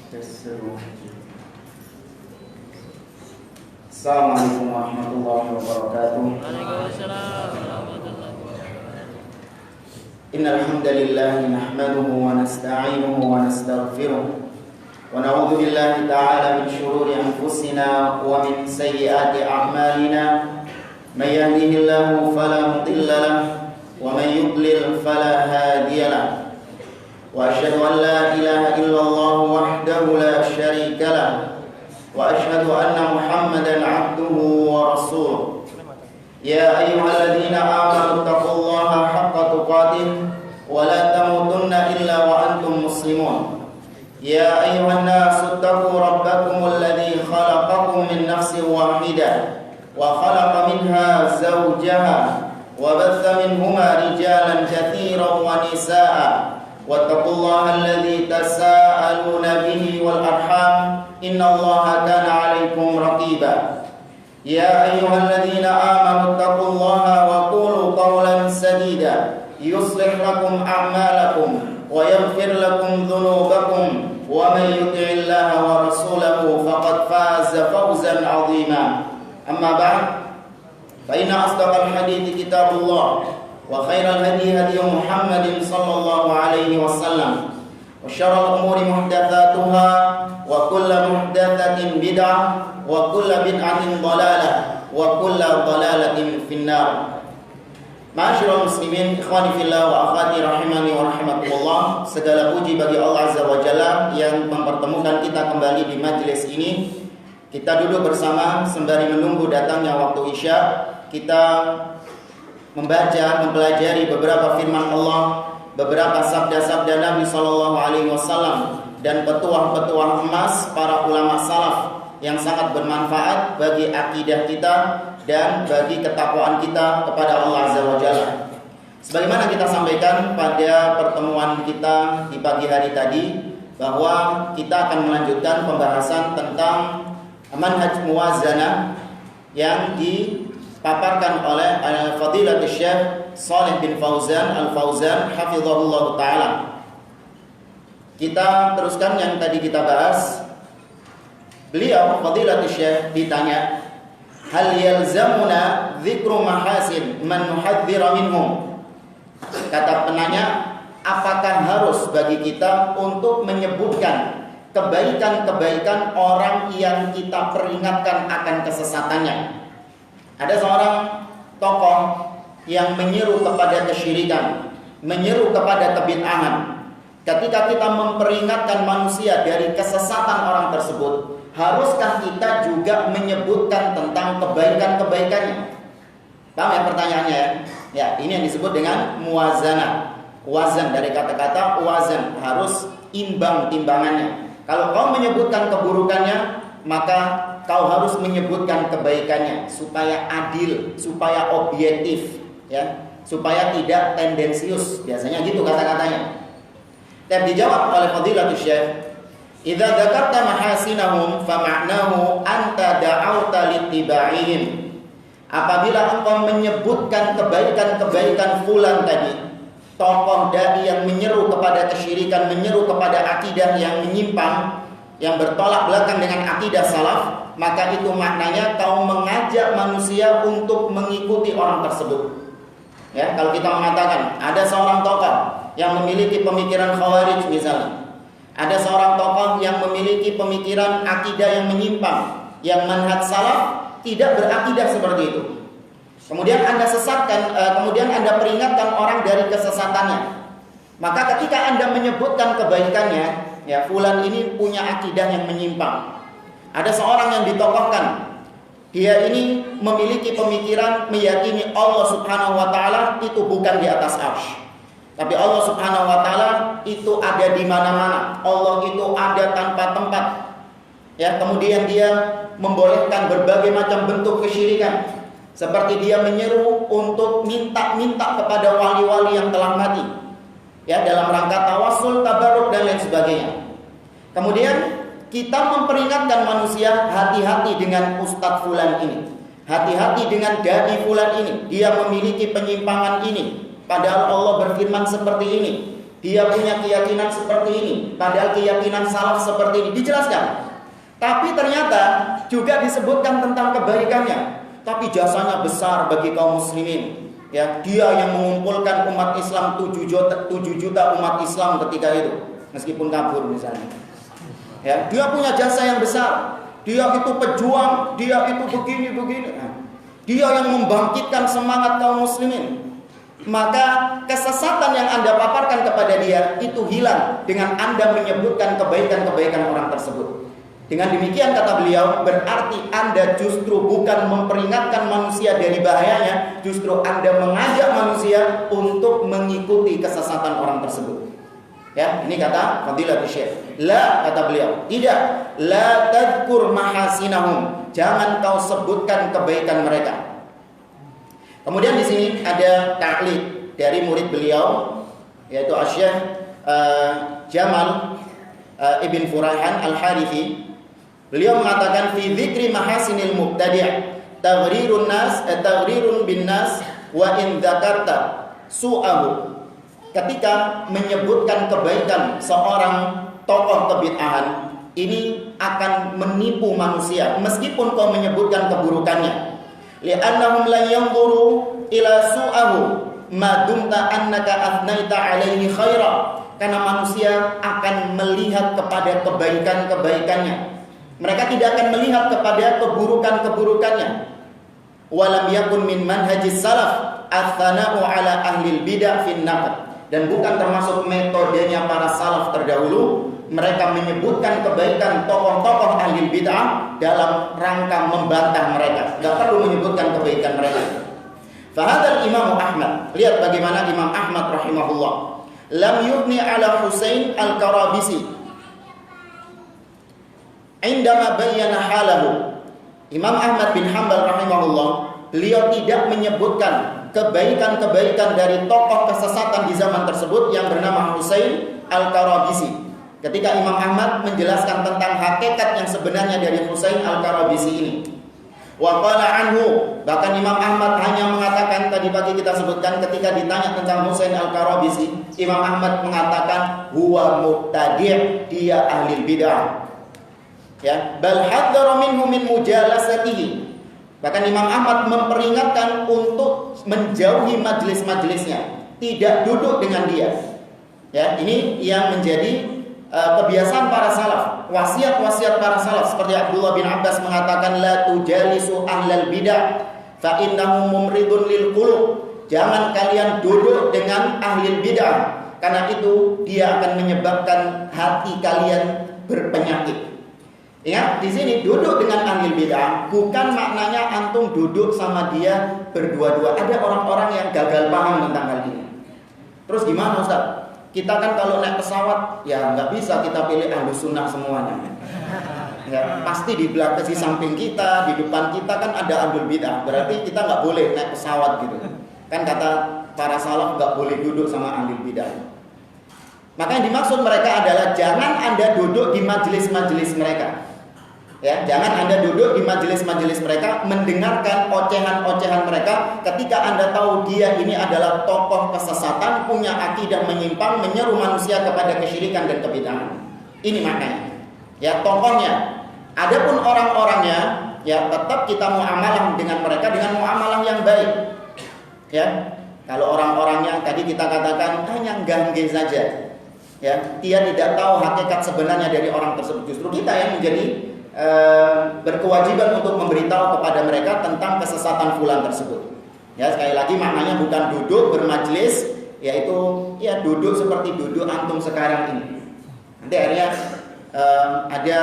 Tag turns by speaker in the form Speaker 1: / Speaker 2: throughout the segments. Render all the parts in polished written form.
Speaker 1: Assalamualaikum warahmatullahi wabarakatuh.
Speaker 2: Waalaikumsalam warahmatullahi wabarakatuh.
Speaker 1: Innal hamdalillah nahmaduhu wa nasta'inuhu wa nastaghfiruh wa na'udzu billahi ta'ala min shururi anfusina wa min sayyiati a'malina. May yahdihillahu fala mudilla lahu wa may yudlil fala hadiya lahu. Wa asyhadu an la ilaha illallah wahdahu la syarika lahu wa asyhadu anna Muhammadan 'abduhu wa rasuluh. Ya ayyuhalladzina amanu taqullaha haqqa tuqatih wa la tamutunna illa wa antum muslimun. Ya ayyuhan nasu taqu rabbakumul ladzi khalaqakum min nafsin wahidah wa khalaqa minha zawjaha wa batha minhuma rijalan katsiran wa nisaa'a. Wattaqullaha alladzi tasaaluna bihi wal arham innallaha kana 'alaikum raqiba. Ya ayyuhalladzina amanu taqullaha wa qulu qawlan sadida yuslih lakum a'malakum wa yaghfir lakum dhunubakum wa may yuti'illaha wa rasulahu faqad faza fawzan 'azima. Amma ba'd, fa inna asdaqal hadithi kitabullah wa khairal hadi hadi Muhammadin sallallahu alaihi wasallam wa syarrul umuri muhdatsatuha wa kullu muhdatsatin bid'ah wa kullu bid'atin dhalalah wa kullu dhalalatin finnar. Ma'asyiral muslimin, ikhwani fillah wa akhwati rahimani wa rahimakumullah. Segala puji bagi Allah Azza wa Jalla yang mempertemukan kita kembali di majelis ini. Kita duduk bersama sembari menunggu datangnya waktu Isya. Kita membaca, mempelajari beberapa firman Allah, beberapa sabda-sabda Nabi sallallahu alaihi wasallam dan petuah-petuah emas para ulama salaf yang sangat bermanfaat bagi akidah kita dan bagi ketakwaan kita kepada Allah Azza wa Jalla. Sebagaimana kita sampaikan pada pertemuan kita di pagi hari tadi, bahwa kita akan melanjutkan pembahasan tentang manhaj muwazanah yang dipaparkan oleh Fadilatul Syekh Shalih bin Fauzan Al-Fauzan hafizahullah taala. Kita teruskan yang tadi kita bahas. Beliau Fadilatul Syekh ditanya, hal yalzamuna dzikru mahasin man nuhadzira minhum? Kata penanya, apakah harus bagi kita untuk menyebutkan kebaikan-kebaikan orang yang kita peringatkan akan kesesatannya? Ada seorang tokoh yang menyeru kepada kesyirikan, menyeru kepada kebid'ahan. Ketika kita memperingatkan manusia dari kesesatan orang tersebut, haruskah kita juga menyebutkan tentang kebaikan-kebaikannya? Paham ya pertanyaannya ya? Ya, ini yang disebut dengan muwazanah. Wazan dari kata-kata wazan, harus imbang timbangannya. Kalau kau menyebutkan keburukannya, maka kau harus menyebutkan kebaikannya supaya adil, supaya objektif, ya, supaya tidak tendensius. Biasanya gitu kata-katanya. Dan dijawab oleh Fadilatul Syekh, idza dzakarta mahasinahum fa ma'nahu anta da'auta littiba'ihim. Apabila engkau menyebutkan kebaikan-kebaikan fulan tadi, tokoh dai yang menyeru kepada kesyirikan, menyeru kepada akidah yang menyimpang, yang bertolak belakang dengan akidah salaf, maka itu maknanya kau mengajak manusia untuk mengikuti orang tersebut. Ya, kalau kita mengatakan ada seorang tokoh yang memiliki pemikiran khawarij misalnya, ada seorang tokoh yang memiliki pemikiran akidah yang menyimpang, yang manhaj salaf tidak berakidah seperti itu. Kemudian Anda sesatkan, kemudian Anda peringatkan orang dari kesesatannya. Maka ketika Anda menyebutkan kebaikannya, ya, fulan ini punya akidah yang menyimpang. Ada seorang yang ditokohkan, dia ini memiliki pemikiran meyakini Allah Subhanahu wa taala itu bukan di atas arsy. Tapi Allah Subhanahu wa taala itu ada di mana-mana. Allah itu ada tanpa tempat. Ya, kemudian dia membolehkan berbagai macam bentuk kesyirikan. Seperti dia menyeru untuk minta-minta kepada wali-wali yang telah mati, ya, dalam rangka tawassul, tabarruk dan lain sebagainya. Kemudian kita memperingatkan manusia, hati-hati dengan ustadz fulan ini, hati-hati dengan dai fulan ini, dia memiliki penyimpangan ini. Padahal Allah berfirman seperti ini, dia punya keyakinan seperti ini, padahal keyakinan salaf seperti ini, dijelaskan. Tapi ternyata juga disebutkan tentang kebaikannya. Tapi jasanya besar bagi kaum muslimin. Ya, dia yang mengumpulkan umat Islam 7 juta umat Islam ketika itu, meskipun kabur misalnya. Ya, dia punya jasa yang besar. Dia itu pejuang, dia itu begini. Dia yang membangkitkan semangat kaum muslimin. Maka kesesatan yang Anda paparkan kepada dia itu hilang dengan Anda menyebutkan kebaikan-kebaikan orang tersebut. Dengan demikian kata beliau, berarti Anda justru bukan memperingatkan manusia dari bahayanya, justru Anda mengajak manusia untuk mengikuti kesesatan orang tersebut. Ya, ini kata Fadilatul Syekh. La, kata beliau, tidak. La tadhkur mahasinahum. Jangan kau sebutkan kebaikan mereka. Kemudian di sini ada ta'liq dari murid beliau, yaitu Asy-Syaikh Jamal Ibn Furahan Al-Harithi. Beliau mengatakan fi dzikri mahasinil mubtadi' taghrirun bin nas wa in dzakarta su'ahu. Ketika menyebutkan kebaikan seorang tokoh kebid'ahan, ini akan menipu manusia meskipun kau menyebutkan keburukannya. Li'annahum la yanzuru ila su'ahu ma dumta annaka athnaita alaihi khaira. Karena manusia akan melihat kepada kebaikan-kebaikannya. Mereka tidak akan melihat kepada keburukan-keburukannya. Walam yakun min manhajis salaf athana'u ala ahlil bid'ah fin naqd. Dan bukan termasuk metodenya para salaf terdahulu. Mereka menyebutkan kebaikan tokoh-tokoh ahli bid'ah dalam rangka membantah mereka. Tidak perlu menyebutkan kebaikan mereka. Fahadal Imam Ahmad. Lihat bagaimana Imam Ahmad rahimahullah. Lam yubni ala Husain al-Karabisi. Indama bayyana halahu. Imam Ahmad bin Hanbal rahimahullah, beliau tidak menyebutkan kebaikan-kebaikan dari tokoh kesesatan di zaman tersebut yang bernama Husain al-Karabisi. Ketika Imam Ahmad menjelaskan tentang hakikat yang sebenarnya dari Husain al-Karabisi ini. Wa qala anhu, bahkan Imam Ahmad hanya mengatakan, tadi pagi kita sebutkan ketika ditanya tentang Husain al-Karabisi, Imam Ahmad mengatakan huwa mubtadi', dia ahli bid'ah. Ya, bal hadzara minhu min mujalasatihi. Bahkan Imam Ahmad memperingatkan untuk menjauhi majelis-majelisnya, tidak duduk dengan dia. Ya, ini yang menjadi kebiasaan para salaf, wasiat-wasiat para salaf, seperti Abdullah bin Abbas mengatakan la tujalisu ahlal bidah fa innahum mumridun lil qulub. Jangan kalian duduk dengan ahli bidah, karena itu dia akan menyebabkan hati kalian berpenyakit. Ingat, di sini duduk dengan ahli bidah bukan maknanya antum duduk sama dia berdua-dua. Ada orang-orang yang gagal paham tentang hal ini. Terus gimana Ustaz? Kita kan kalau naik pesawat ya nggak bisa kita pilih ahlu sunnah semuanya. Ya, pasti di belakang, di samping kita, di depan kita kan ada ahlul bidah. Berarti kita nggak boleh naik pesawat gitu. Kan kata para salaf nggak boleh duduk sama ahlul bidah. Maka yang dimaksud mereka adalah jangan Anda duduk di majelis-majelis mereka. Ya, jangan Anda duduk di majelis-majelis mereka mendengarkan ocehan-ocehan mereka ketika Anda tahu dia ini adalah tokoh kesesatan, punya akidah menyimpang, menyeru manusia kepada kesyirikan dan kebid'ahan. Ini maknanya. Ya, tokohnya. Adapun orang-orangnya, ya tetap kita muamalah dengan mereka dengan muamalah yang baik. Ya. Kalau orang-orangnya tadi kita katakan hanya gangge saja. Ya, dia tidak tahu hakikat sebenarnya dari orang tersebut. Justru kita yang menjadi berkewajiban untuk memberitahu kepada mereka tentang kesesatan fulan tersebut. Ya, sekali lagi maknanya bukan duduk bermajlis, yaitu ya duduk seperti duduk antum sekarang ini. Nanti akhirnya ada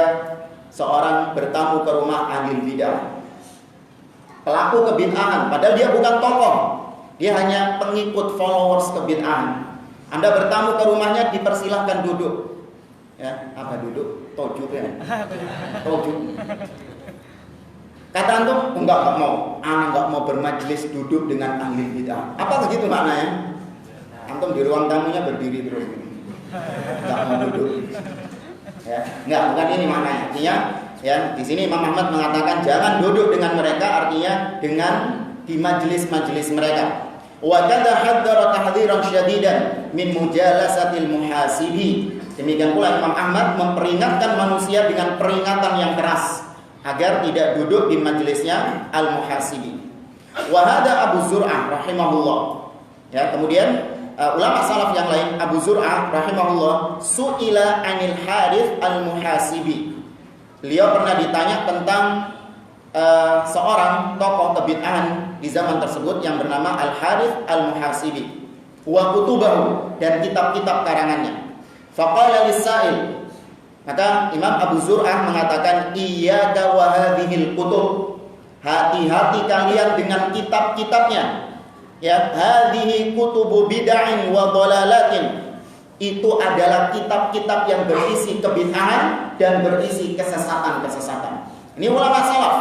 Speaker 1: seorang bertamu ke rumah ahli bidah, pelaku kebid'ahan, padahal dia bukan tokoh, dia hanya pengikut followers kebid'ahan. Anda bertamu ke rumahnya, dipersilahkan duduk. Ya, apa duduk? Tojuk ya. Tojuk. Kata antum, enggak mau. Anak enggak mau bermajlis duduk dengan ahli bid'ah. Apa begitu maknanya? Antum di ruang tamunya berdiri terus. Enggak mau duduk. Ya, enggak, bukan ini maknanya. Artinya, ya, di sini Imam Ahmad mengatakan jangan duduk dengan mereka, artinya dengan di majelis-majelis mereka. Wa kadza hadzara tahdhiran syadidan min mujalasatil muhasibi. Demikian pula Imam Ahmad memperingatkan manusia dengan peringatan yang keras agar tidak duduk di majelisnya al-muhasibi. Wa hadza Abu Zur'ah rahimahullah. Ya, kemudian ulama salaf yang lain, Abu Zur'ah rahimahullah, su'ila 'anil Harits al-Muhasibi. Beliau pernah ditanya tentang seorang tokoh kebid'ahan di zaman tersebut yang bernama Al-Harits al-Muhasibi wa kutubahu, dan kitab-kitab karangannya. Faqala lis-sa'il, maka Imam Abu Zur'ah mengatakan, iyyaka wa hadhil kutub, hati-hati kalian dengan kitab-kitabnya. Ya, hadhihi kutubu bid'ain wa dhalalatin, itu adalah kitab-kitab yang berisi kebid'ahan dan berisi kesesatan-kesesatan. Ini ulama salaf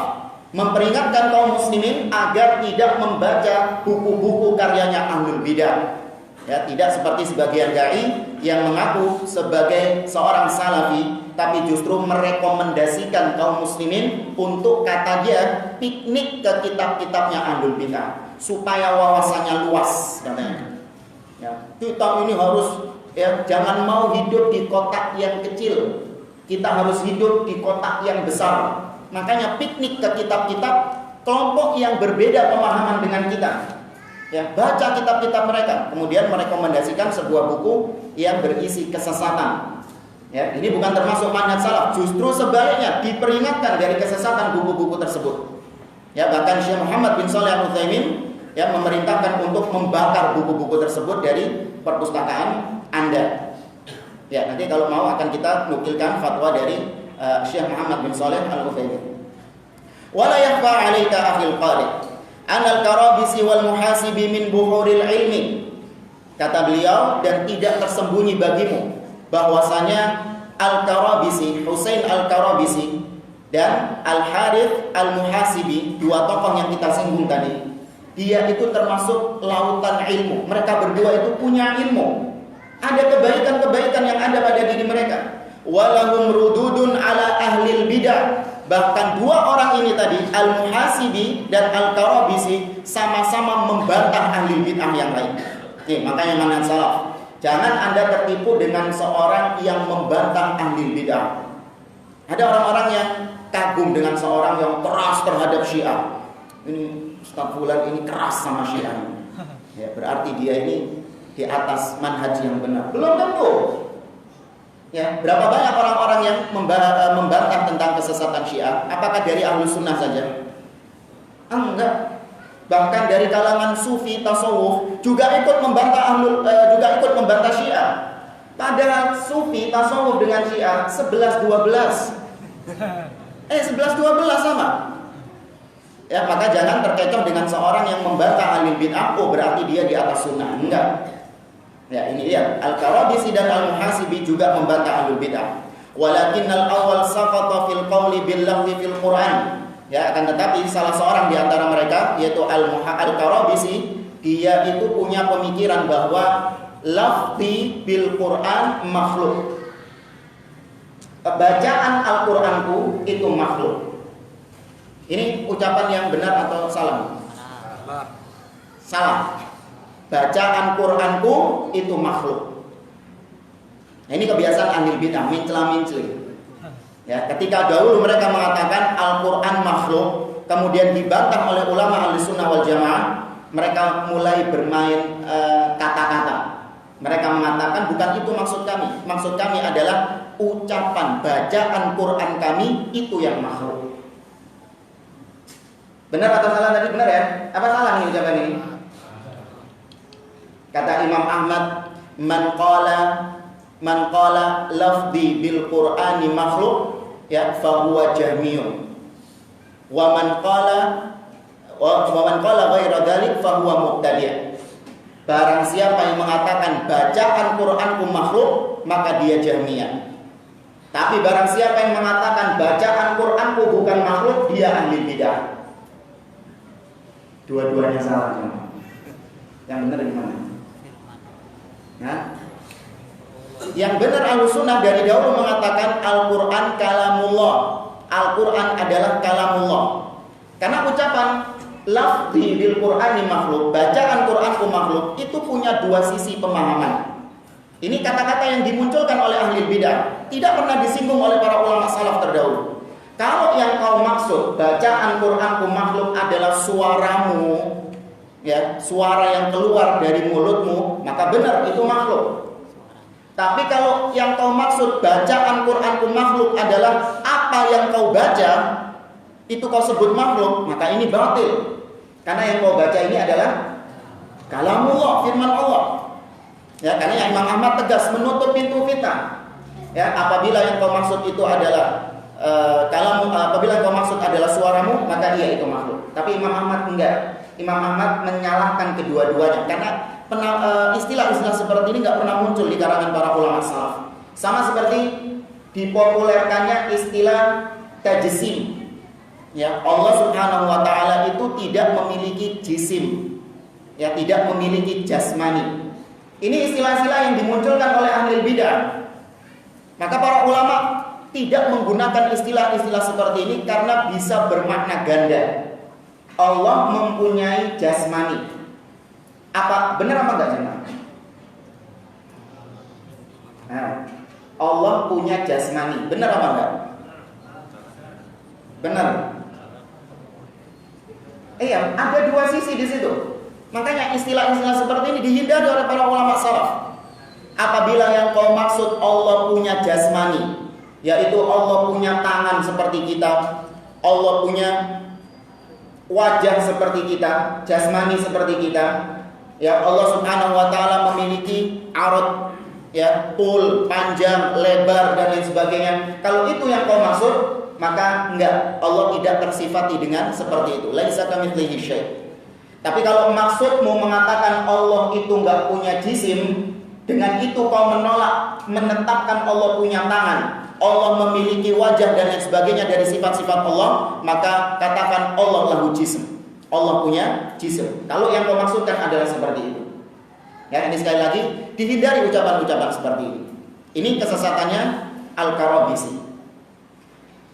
Speaker 1: memperingatkan kaum muslimin agar tidak membaca buku-buku karyanya ahlul bidah. Ya, tidak seperti sebagian dai yang mengaku sebagai seorang salafi tapi justru merekomendasikan kaum muslimin untuk, kata dia, piknik ke kitab-kitabnya ahlul bidah supaya wawasannya luas, katanya. Ya, kita ini harus, ya, jangan mau hidup di kotak yang kecil. Kita harus hidup di kotak yang besar. Makanya piknik ke kitab-kitab kelompok yang berbeda pemahaman dengan kita. Ya, baca kitab-kitab mereka, kemudian merekomendasikan sebuah buku yang berisi kesesatan. Ya, ini bukan termasuk manhaj salaf, justru sebaliknya diperingatkan dari kesesatan buku-buku tersebut. Ya, bahkan Syekh Muhammad bin Shalih Al-Utsaimin yang memerintahkan untuk membakar buku-buku tersebut dari perpustakaan Anda. Ya, nanti kalau mau akan kita nukilkan fatwa dari Syekh Muhammad bin Shalih Al-Utsaimin. Wala yakhfa 'alaika akhil qari anal karabisi wal muhasibi min buhuril ilmi. Kata beliau, dan tidak tersembunyi bagimu bahwasanya Al-Karabisi, Husain Al-Karabisi dan Al-Harits Al-Muhasibi, dua tokoh yang kita singgung tadi, dia itu termasuk lautan ilmu. Mereka berdua itu punya ilmu. Ada kebaikan-kebaikan yang ada pada diri mereka. Walahum rududun ala ahlil bidah. Bahkan dua orang ini tadi, Al-Muhasibi dan Al-Karabisi, sama-sama membantah ahli bid'ah yang lain. Nih, makanya manhaj salaf, jangan Anda tertipu dengan seorang yang membantah ahli bid'ah. Ada orang-orang yang kagum dengan seorang yang keras terhadap Syiah. Ini Ustaz Fulan ini keras sama Syiah. Ya, berarti dia ini di atas manhaj yang benar. Belum tentu. Ya, berapa banyak orang-orang yang membantah tentang kesesatan Syiah? Apakah dari Ahlus Sunnah saja? Enggak. Bahkan dari kalangan sufi tasawuf juga ikut membantah Syiah. Padahal sufi tasawuf dengan Syiah 11-12. 11-12 sama. Ya, maka jangan terkecoh dengan seorang yang membantah ahli bid'ah, oh berarti dia di atas sunnah. Enggak. Ya, ini dia. Al-Karabisi dan Al-Muhasibi juga membantah ahlul bid'ah. Walakinnal awwal saqata fil qawli bil lafzi fil Qur'an. Ya, akan tetapi salah seorang di antara mereka, yaitu Al-Karabisi, dia itu punya pemikiran bahwa lafzi bil Qur'an makhluk. Bacaan Al-Qur'anku itu makhluk. Ini ucapan yang benar atau salah? Salah. Bacaan Qur'anku itu makhluk. Nah, ini kebiasaan ahli bid'ah, mencela-menceli. Ya, ketika dahulu mereka mengatakan Al-Qur'an makhluk, kemudian dibantah oleh ulama Ahlussunnah wal Jamaah, mereka mulai bermain kata-kata. Mereka mengatakan bukan itu maksud kami. Maksud kami adalah ucapan bacaan Qur'an kami itu yang makhluk. Benar atau salah tadi? Benar ya? Apa salah nih ucapan ini? Kata Imam Ahmad, man qala lafzi bil Qur'ani makhluk, ya, fa huwa jahmiyun. Wa man qala ghaira dzalik fa huwa mubtadi'. Barang siapa yang mengatakan bacaan Qur'anku makhluk, maka dia Jahmiyah. Tapi barang siapa yang mengatakan bacaan Qur'anku bukan makhluk, dia ahli bidah. Dua-duanya salah. Yang benar gimana? Nah, yang benar Ahlussunnah dari dahulu mengatakan Al-Quran kalamullah. Al-Quran adalah kalamullah. Karena ucapan lafzi bil Qur'ani makhluk, bacaan Qur'anku makhluk, itu punya dua sisi pemahaman. Ini kata-kata yang dimunculkan oleh ahli bidah, tidak pernah disinggung oleh para ulama salaf terdahulu. Kalau yang kau maksud bacaan Qur'anku makhluk adalah suaramu, ya, suara yang keluar dari mulutmu, maka benar itu makhluk. Tapi kalau yang kau maksud bacaan Qur'anku makhluk adalah apa yang kau baca, itu kau sebut makhluk, maka ini batil. Karena yang kau baca ini adalah kalamullah, firman Allah. Ya, karena yang Imam Ahmad tegas menutup pintu fitnah. Ya, apabila yang kau maksud itu adalah apabila yang kau maksud adalah suaramu, maka iya itu makhluk. Tapi Imam Ahmad enggak. Imam Ahmad menyalahkan kedua-duanya karena istilah-istilah seperti ini enggak pernah muncul di kalangan para ulama salaf. Sama seperti dipopulerkannya istilah tajsim. Ya, Allah Subhanahu wa taala itu tidak memiliki jisim. Ya, tidak memiliki jasmani. Ini istilah-istilah yang dimunculkan oleh ahli bidah. Maka para ulama tidak menggunakan istilah-istilah seperti ini karena bisa bermakna ganda. Allah mempunyai jasmani. Apa benar apa enggak jemaah? Nah, Allah punya jasmani. Benar apa enggak? Benar. Iya, ada dua sisi di situ. Makanya istilah-istilah seperti ini dihindari oleh para ulama salaf. Apabila yang kau maksud Allah punya jasmani, yaitu Allah punya tangan seperti kita, Allah punya wajah seperti kita, jasmani seperti kita, ya, Allah Subhanahu wa taala memiliki arad, ya, tul, panjang, lebar dan lain sebagainya. Kalau itu yang kau maksud, maka enggak, Allah tidak tersifati dengan seperti itu. Laisa kamitslihi syai'. Tapi kalau maksudmu mengatakan Allah itu enggak punya jisim, dengan itu kau menolak menetapkan Allah punya tangan, Allah memiliki wajah dan lain sebagainya dari sifat-sifat Allah, maka katakan Allah lahu jism. Allah punya jisim. Kalau yang kau maksudkan adalah seperti itu. Ya, ini sekali lagi dihindari ucapan-ucapan seperti ini. Ini kesesatannya Al-Karabisi.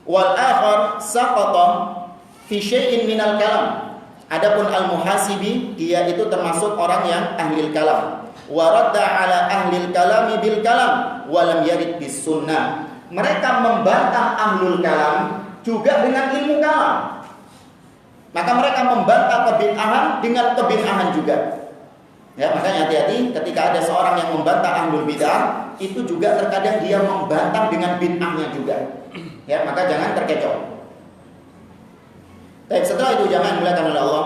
Speaker 1: Wal akhar saqata fi syai'in minal kalam. Adapun Al-Muhasibi, dia itu termasuk orang yang ahli kalam. Wa radda ala ahli kalami bil kalam wa lam yarid bis sunnah. Mereka membantah ahlul kalam juga dengan ilmu kalam. Maka mereka membantah kebid'ahan dengan kebid'ahan juga. Ya, makanya hati-hati ketika ada seorang yang membantah ahlul bid'ah, itu juga terkadang dia membantah dengan bid'ahnya juga. Ya, maka jangan terkecoh. Baik, setelah itu jangan dimuliakan oleh Allah.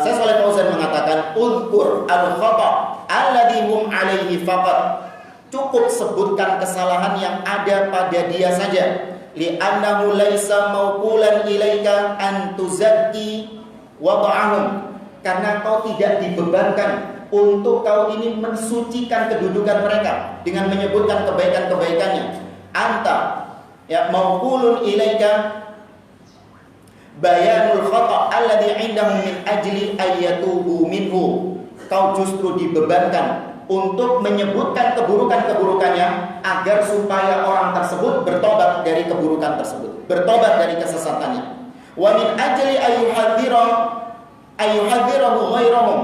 Speaker 1: Saya Shalih Fauzan mengatakan, "Udhkur al-khata' alladhi hum 'alaihi faqat." Cukup sebutkan kesalahan yang ada pada dia saja. Li'annahu laisa mauqulan ilaika an tuzakki wada'ahum. Karena kau tidak dibebankan untuk kau ini mensucikan kedudukan mereka dengan menyebutkan kebaikan-kebaikannya. Anta ya mauqulun ilaika bayanul khata' alladhi 'indahum min ajli ayyatubu minhu. Kau justru dibebankan untuk menyebutkan keburukan-keburukannya agar supaya orang tersebut bertobat dari keburukan tersebut, bertobat dari kesesatannya. Wa min ajli ayyuhadzirahu ghairahum,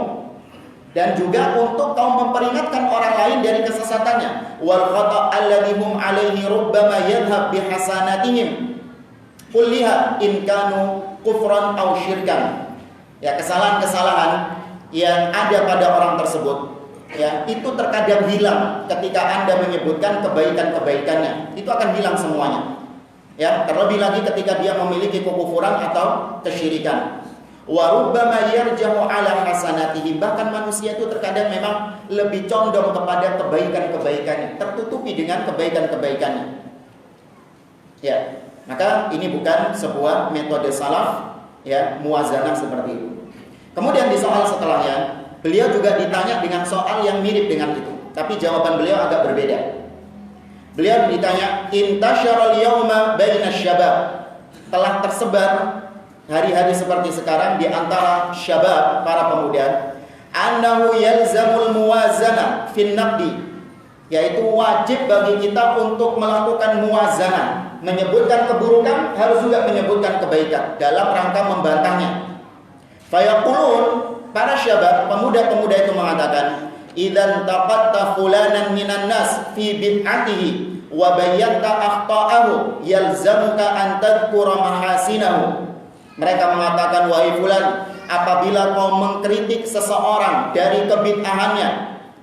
Speaker 1: dan juga untuk kau memperingatkan orang lain dari kesesatannya. Wal khata' alladhi hum 'alaihi rubbama yadhhab bihasanatihim kulliha in kanu kufran aw syirkan. Ya, kesalahan-kesalahan yang ada pada orang tersebut, ya, itu terkadang hilang ketika Anda menyebutkan kebaikan-kebaikannya. Itu akan hilang semuanya. Ya, terlebih lagi ketika dia memiliki kekufuran atau kesyirikan. Wa rubbama yarjahu ala hasanatihi. Bahkan manusia itu terkadang memang lebih condong kepada kebaikan-kebaikannya, tertutupi dengan kebaikan-kebaikannya. Ya, maka ini bukan sebuah metode salaf, ya, muwazanah seperti itu. Kemudian di soal setelahnya, beliau juga ditanya dengan soal yang mirip dengan itu, tapi jawaban beliau agak berbeda. Beliau ditanya, "Intasyaral yauma baina syabab." Telah tersebar hari-hari seperti sekarang di antara syabab, para pemuda, annahu yalzamul muwazana fin naqdi, yaitu wajib bagi kita untuk melakukan muwazanah, menyebutkan keburukan harus juga menyebutkan kebaikan dalam rangka membantahnya. Fayaqulun, para syabab, pemuda-pemuda itu mengatakan, idzan taqatta fulanan minan nas fi bid'atihi wa bayyanta akhta'ahu yalzamuka an tadhkura mahasinahu. Mereka mengatakan, wahai fulan, apabila kau mengkritik seseorang dari kebid'ahannya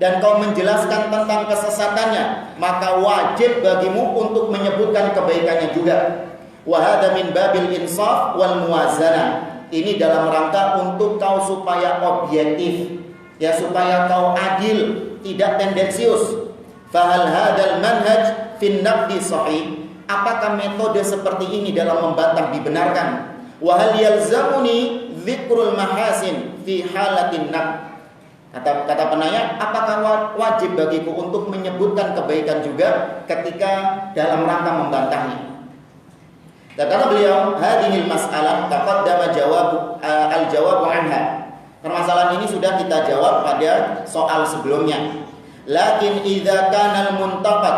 Speaker 1: dan kau menjelaskan tentang kesesatannya, maka wajib bagimu untuk menyebutkan kebaikannya juga. Wa hadza min babil insaf wal muwazanah. Ini dalam rangka untuk kau supaya objektif, ya, supaya kau adil, tidak tendensius. Fahal hadzal manhaj fin naqdi sahih? Apakah metode seperti ini dalam membantah dibenarkan? Wa hal yalzamuni dzikrul mahasin fi halatin naqd? Kata penanya, apakah wajib bagiku untuk menyebutkan kebaikan juga ketika dalam rangka membantahnya? Kata beliau, hadhil mas'alah taqaddama al-jawab anha. Permasalahan ini sudah kita jawab pada soal sebelumnya. Lakin idza kana al-muntaqad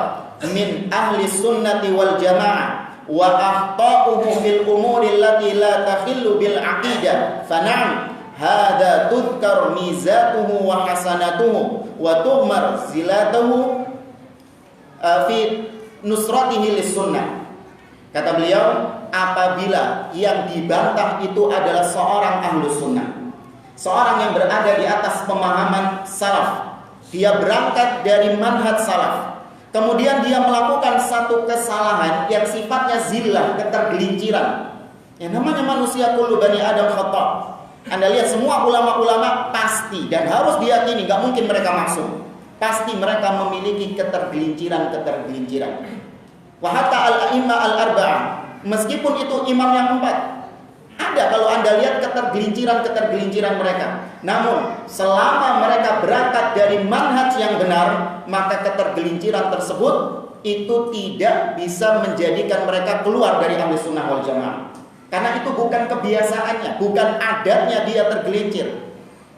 Speaker 1: min ahli sunnati wal jamaah wa akhta'uhu fil umuri allati la takhillu bil aqidah, fa na'am hadza tudhkar mizatuhu wa hasanatuhu wa tuhmar zilatuhu fi nusratihi lis sunnah. Kata beliau, apabila yang dibantah itu adalah seorang ahlus sunnah, seorang yang berada di atas pemahaman salaf, dia berangkat dari manhaj salaf, kemudian dia melakukan satu kesalahan yang sifatnya zillah, ketergelinciran. Yang namanya manusia, kullu bani adam khata'. Anda lihat semua ulama-ulama pasti dan harus diyakini, gak mungkin mereka maksum. Pasti mereka memiliki ketergelinciran. Wa hatta al-a'immah al-arba'ah, meskipun itu imam yang 4, ada kalau Anda lihat ketergelinciran mereka. Namun selama mereka berangkat dari manhaj yang benar, maka ketergelinciran tersebut itu tidak bisa menjadikan mereka keluar dari ahli sunnah wal jamaah. Karena itu bukan kebiasaannya, bukan adatnya dia tergelincir.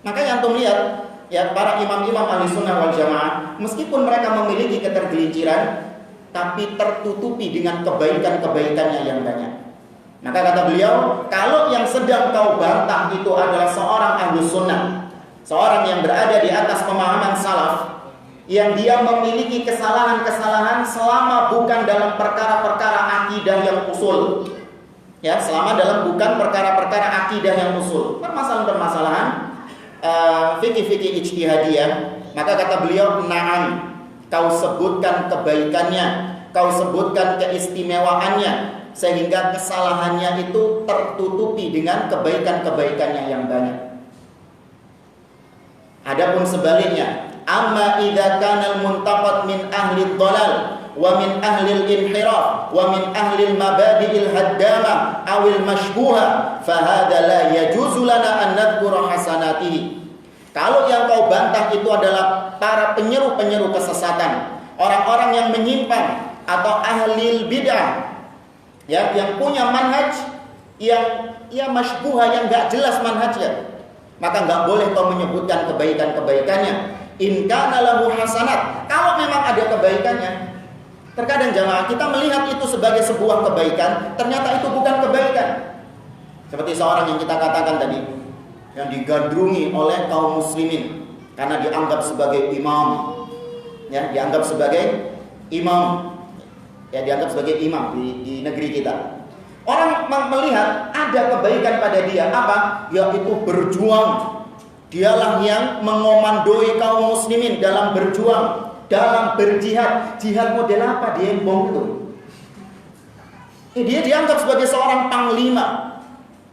Speaker 1: Makanya antum lihat, ya, para imam-imam ahli sunnah wal jamaah, meskipun mereka memiliki ketergelinciran, tapi tertutupi dengan kebaikan-kebaikannya yang banyak. Maka kata beliau, kalau yang sedang kau bantah itu adalah seorang ahlus sunnah, seorang yang berada di atas pemahaman salaf, yang dia memiliki kesalahan-kesalahan selama bukan dalam perkara-perkara akidah yang usul, ya, selama dalam bukan perkara-perkara akidah yang usul, permasalahan-permasalahan fikih-fikih ijtihadiyah, maka kata beliau, na'am, kau sebutkan kebaikannya, kau sebutkan keistimewaannya, sehingga kesalahannya itu tertutupi dengan kebaikan-kebaikannya yang banyak. Adapun sebaliknya, amma idza kana al-muntaqad min ahli dhalal wa min ahli al-inhiraf wa min ahli al-mabadi'il haddamah aw al-mashbuha fa hadza la yajuzu lana an nadhkura hasanatihi. Kalau yang kau bantah itu adalah para penyeru-penyeru kesesatan, orang-orang yang menyimpang atau ahli bid'ah, ya, yang punya manhaj yang masybuha, yang enggak jelas manhajnya, maka enggak boleh kau menyebutkan kebaikan-kebaikannya. In kana lahu hasanat, kalau memang ada kebaikannya. Terkadang jamaah kita melihat itu sebagai sebuah kebaikan, ternyata itu bukan kebaikan. Seperti seorang yang kita katakan tadi, yang digandrungi oleh kaum muslimin karena dianggap sebagai imam, ya, dianggap sebagai imam, ya, dianggap sebagai imam di negeri kita. Orang melihat ada kebaikan pada dia, apa? Yaitu berjuang. Dialah yang mengomandoi kaum muslimin dalam berjuang, dalam berjihad. Jihad model apa? Dia yang bom itu. Dia dianggap sebagai seorang panglima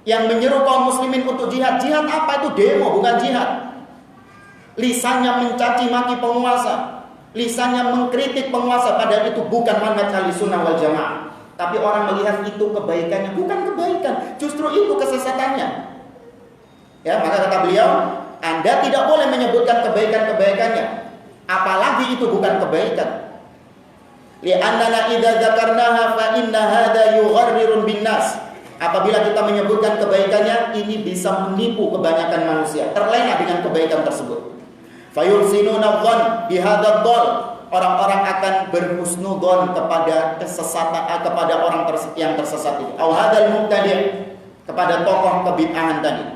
Speaker 1: yang menyeru kaum muslimin untuk jihad. Jihad apa? Itu demo, bukan jihad. Lisannya mencaci maki penguasa, lisannya mengkritik penguasa, padahal itu bukan manhaj ahli sunnah wal jamaah. Tapi orang melihat itu kebaikannya, bukan kebaikan, justru itu kesesatannya. Ya, maka kata beliau, Anda tidak boleh menyebutkan kebaikan-kebaikannya, apalagi itu bukan kebaikan. Li'annana idza dzakarnaha fa inna hadza yugharrirun bin-nas. Apabila kita menyebutkan kebaikannya, ini bisa menipu kebanyakan manusia, terlena dengan kebaikan tersebut. Fayursinuna dzan bihadzal dzan. Orang-orang akan berhusnudzon kepada kesesatan, kepada orang yang tersesat itu. Au hadzal mubtadi', kepada tokoh kebid'ahan tadi.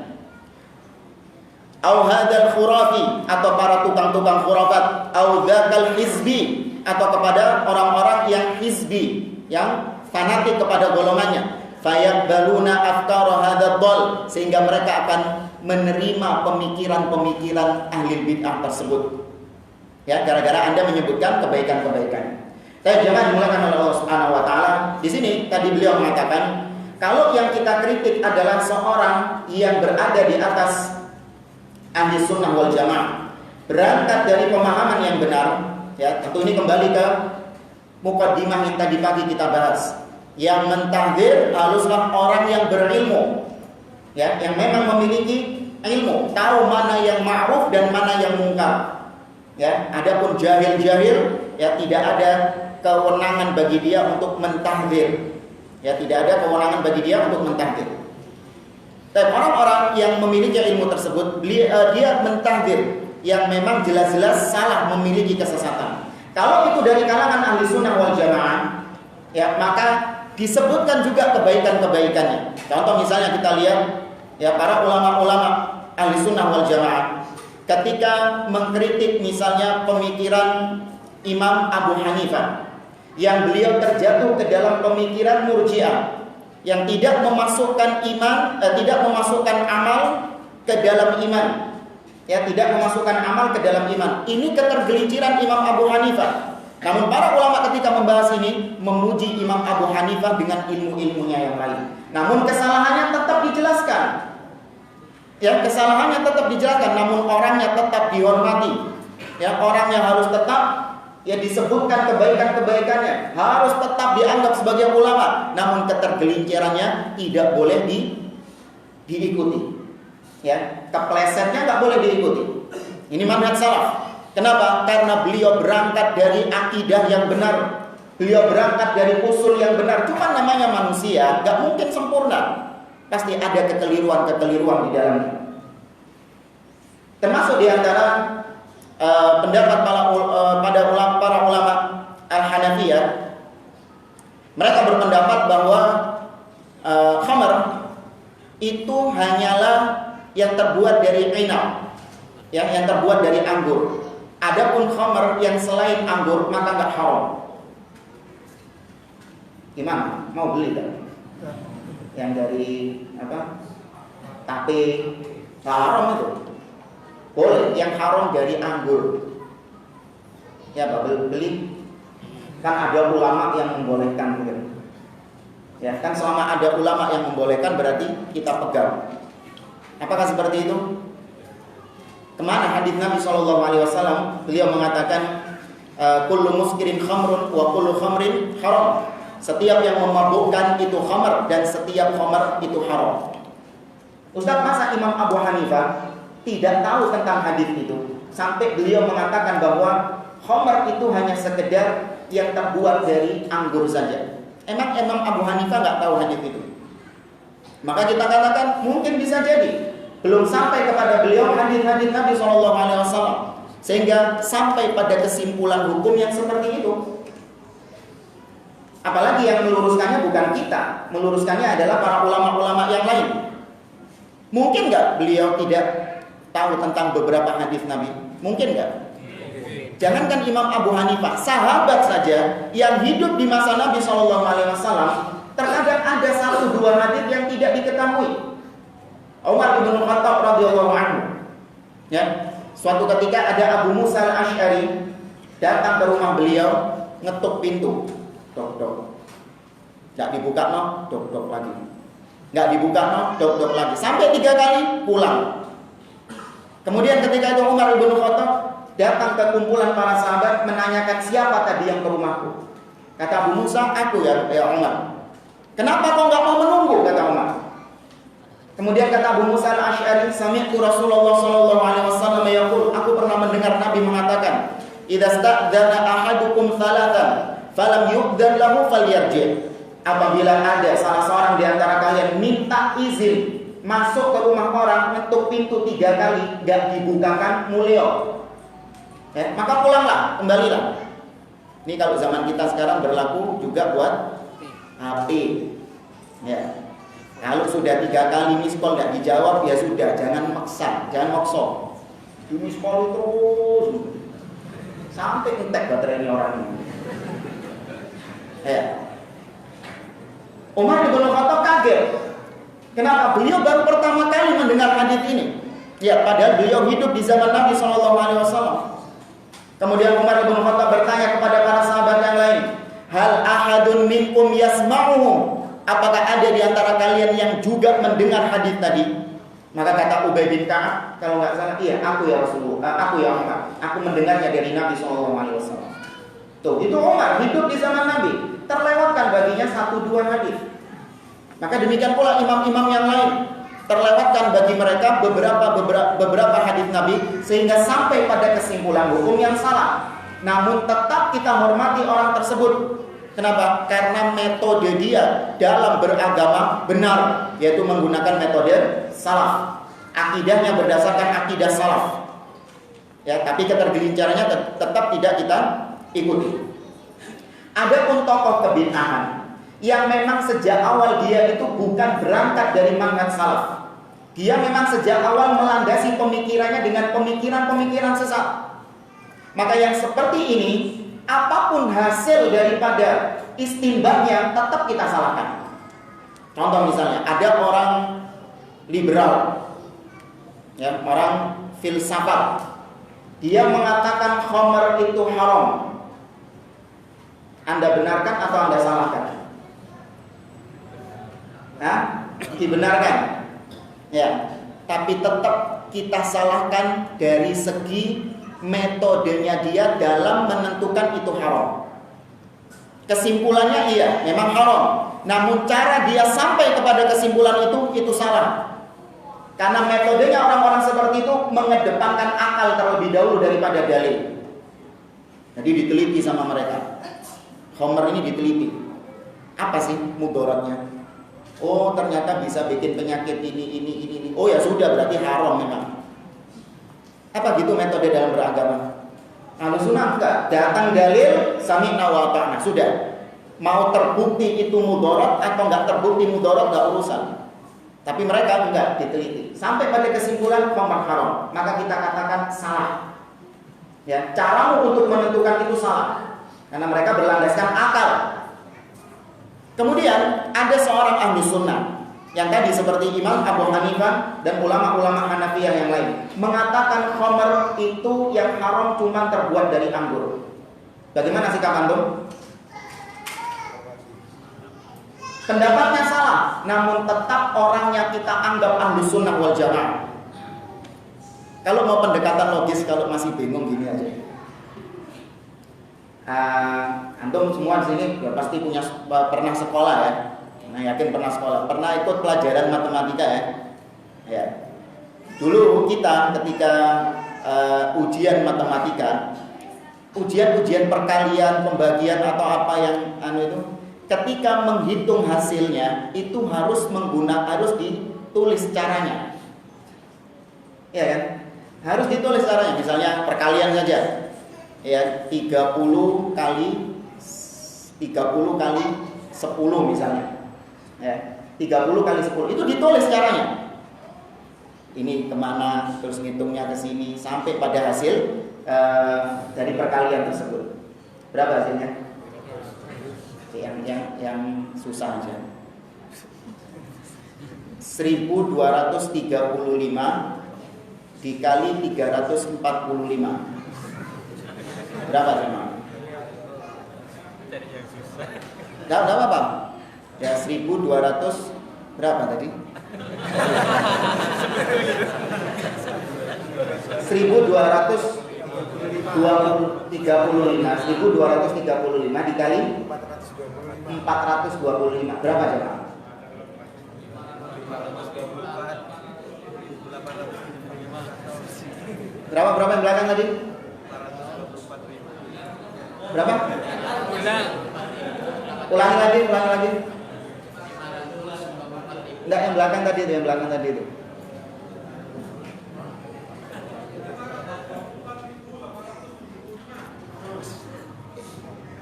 Speaker 1: au hadzal khurafi, atau para tukang-tukang khurafat, au dzakal hizbi, atau kepada orang-orang yang hizbi, yang fanatik kepada golongannya. Fayaqbaluna afkara hadzal dhal, sehingga mereka akan menerima pemikiran-pemikiran ahli bid'ah tersebut. Ya, gara-gara Anda menyebutkan kebaikan-kebaikan. Tapi jangan dimulakan oleh Allah Subhanahu wa taala. Di sini tadi beliau mengatakan, kalau yang kita kritik adalah seorang yang berada di atas ahli sunnah wal jamaah, berangkat dari pemahaman yang benar, ya, tentu ini kembali ke mukaddimah yang tadi pagi kita bahas. Yang mentahdzir haruslah orang yang berilmu, ya, yang memang memiliki ilmu, tahu mana yang ma'ruf dan mana yang mungkar. Ya, adapun jahil-jahil, ya, tidak ada kewenangan bagi dia untuk mentahdzir. Ya, tidak ada kewenangan bagi dia untuk mentahdzir. Tapi orang-orang yang memiliki ilmu tersebut, dia mentahdzir yang memang jelas-jelas salah, memiliki kesesatan. Kalau itu dari kalangan ahli sunnah wal jamaah, ya, maka disebutkan juga kebaikan-kebaikannya. Contoh misalnya kita lihat, ya, para ulama-ulama ahli sunnah wal jamaah ketika mengkritik misalnya pemikiran Imam Abu Hanifah, yang beliau terjatuh ke dalam pemikiran Murji'ah, yang tidak memasukkan tidak memasukkan amal ke dalam iman, ya, tidak memasukkan amal ke dalam iman. Ini ketergelinciran Imam Abu Hanifah. Namun para ulama ketika membahas ini memuji Imam Abu Hanifah dengan ilmu-ilmunya yang lain. Namun kesalahannya tetap dijelaskan. Ya, kesalahannya tetap dijelaskan, namun orangnya tetap dihormati. Ya, orangnya harus tetap, ya, disebutkan kebaikan-kebaikannya, harus tetap dianggap sebagai ulama, namun ketergelincirannya tidak boleh diikuti. Ya, keplesetnya nggak boleh diikuti. Ini manhaj salaf. Kenapa? Karena beliau berangkat dari akidah yang benar, beliau berangkat dari usul yang benar. Cuma namanya manusia, nggak mungkin sempurna. Pasti ada kekeliruan-kekeliruan di dalamnya. Termasuk di antara pendapat para ulama Al-Hanafiyah, mereka berpendapat bahwa khamar itu hanyalah yang terbuat dari inab, ya, yang terbuat dari anggur. Adapun khamar yang selain anggur maka nggak haram. Gimana? Mau beli kan? Yang dari apa? Tape, haram itu. Boleh. Yang haram dari anggur. Ya, Pak, beli. Kan ada ulama yang membolehkan gitu. Ya, kan selama ada ulama yang membolehkan berarti kita pegang. Apakah seperti itu? Kemana hadis Nabi SAW? Beliau mengatakan, kullu muskirin khamrun wa kullu khamrin haram. Setiap yang memabukkan itu khamar dan setiap khamar itu haram. Ustaz, masa Imam Abu Hanifah tidak tahu tentang hadis itu sampai beliau mengatakan bahwa khamar itu hanya sekedar yang terbuat dari anggur saja? Emang Imam Abu Hanifah nggak tahu hadis itu? Maka kita katakan mungkin bisa jadi belum sampai kepada beliau hadis-hadis Nabi SAW, sehingga sampai pada kesimpulan hukum yang seperti itu. Apalagi yang meluruskannya bukan kita, meluruskannya adalah para ulama-ulama yang lain. Mungkin nggak beliau tidak tahu tentang beberapa hadis Nabi? Mungkin nggak? Jangankan Imam Abu Hanifah, sahabat saja yang hidup di masa Nabi SAW, terkadang ada 1-2 hadis yang tidak diketahui. Umar bin Khattab radhiyallahu anhu, ya, suatu ketika ada Abu Musa al-Asy'ari datang ke rumah beliau, ngetuk pintu, dok dok, nggak dibuka, no, dok dok lagi, nggak dibuka, no, dok dok lagi, sampai 3 kali pulang. Kemudian ketika itu Umar bin Khattab datang ke kumpulan para sahabat menanyakan siapa tadi yang ke rumahku. Kata Abu Musa, aku ya Umar. Kenapa kau nggak mau menunggu? Kata Umar. Kemudian kata Abu Musa al-Asy'ari, sami'tu Rasulullah sallallahu alaihi wasallam yaqul, aku pernah mendengar Nabi mengatakan, idza sta'dzana ahadukum thalathan falam yu'dzan lahu falyarji'. Apabila ada salah seorang di antara kalian minta izin masuk ke rumah orang, ngetuk pintu 3 kali enggak dibukakan, mulio, ya, maka pulanglah, kembalilah. Ini kalau zaman kita sekarang berlaku juga buat HP, ya. Kalau sudah 3 kali miss call nggak dijawab, ya sudah, jangan maksa, jangan maksa. Di miss call terus sampai ngetek baterai ini orang ini. Ya. Umar bin Khattab kaget. Kenapa? Beliau baru pertama kali mendengar hadis ini. Ya, padahal beliau hidup di zaman Nabi SAW. Kemudian Umar bin Khattab bertanya kepada para sahabat yang lain, hal ahadun minkum yasma'uhu? Apakah ada di antara kalian yang juga mendengar hadis tadi? Maka kata Ubay bin Ka'ab, kalau nggak salah, iya, aku ya Rasulullah, aku ya Umar, aku mendengarnya dari Nabi SAW. Tuh, itu Umar hidup di zaman Nabi, terlewatkan baginya 1-2 hadis. Maka demikian pula imam-imam yang lain, terlewatkan bagi mereka beberapa hadis Nabi, sehingga sampai pada kesimpulan hukum yang salah. Namun tetap kita hormati orang tersebut. Kenapa? Karena metode dia dalam beragama benar, yaitu menggunakan metode salaf. Akidahnya berdasarkan akidah salaf. Ya, tapi ketergelincarannya tetap tidak kita ikuti. Adapun tokoh kebid'ahan yang memang sejak awal dia itu bukan berangkat dari manhaj salaf. Dia memang sejak awal melandasi pemikirannya dengan pemikiran-pemikiran sesat. Maka yang seperti ini, apapun hasil daripada istinbatnya tetap kita salahkan. Contoh misalnya, ada orang liberal, ya, orang filsafat, dia mengatakan khamar itu haram. Anda benarkan atau Anda salahkan? Nah, dibenarkan. Ya, tapi tetap kita salahkan dari segi metodenya dia dalam menentukan itu haram. Kesimpulannya iya, memang haram. Namun cara dia sampai kepada kesimpulan itu salah. Karena metodenya orang-orang seperti itu mengedepankan akal terlebih dahulu daripada dalil. Jadi diteliti sama mereka. Khamr ini diteliti. Apa sih mudaratnya? Oh, ternyata bisa bikin penyakit ini. Oh ya sudah, berarti haram memang. Apa gitu metode dalam beragama? Ahlussunnah enggak, datang dalil sami'na wa ata'na, sudah. Mau terbukti itu mudarat atau enggak terbukti mudarat enggak urusan. Tapi mereka enggak diteliti. Sampai pada kesimpulan khamr haram, maka kita katakan salah. Ya, caramu untuk menentukan itu salah. Karena mereka berlandaskan akal. Kemudian ada seorang ahlussunnah yang tadi seperti Imam Abu Hanifah dan ulama-ulama Hanafiyah yang lain mengatakan khamr itu yang haram cuma terbuat dari anggur. Bagaimana sikap antum? Pendapatnya salah, namun tetap orangnya kita anggap ahlussunnah wal jamaah. Kalau mau pendekatan logis, kalau masih bingung gini aja. Antum semua di sini ya pasti pernah sekolah ya. Nah, yakin pernah sekolah, pernah ikut pelajaran matematika ya. Ya. Dulu kita ketika ujian matematika, ujian perkalian, pembagian atau apa yang itu, ketika menghitung hasilnya itu harus ditulis caranya. Ya kan? Harus ditulis caranya. Misalnya perkalian saja. Ya, 30 kali 10 misalnya. Ya, 30 kali 10 itu ditulis caranya. Ini kemana, terus ngitungnya ke sini sampai pada hasil dari perkalian tersebut. Berapa hasilnya? Yang susah aja. 1235 dikali 345. Berapa teman? Enggak apa-apa. Ya 1200 berapa tadi? 1235 dikali 425. Berapa coba? Berapa yang belakang tadi? Berapa? Ulangi lagi. Enggak, yang belakang tadi itu.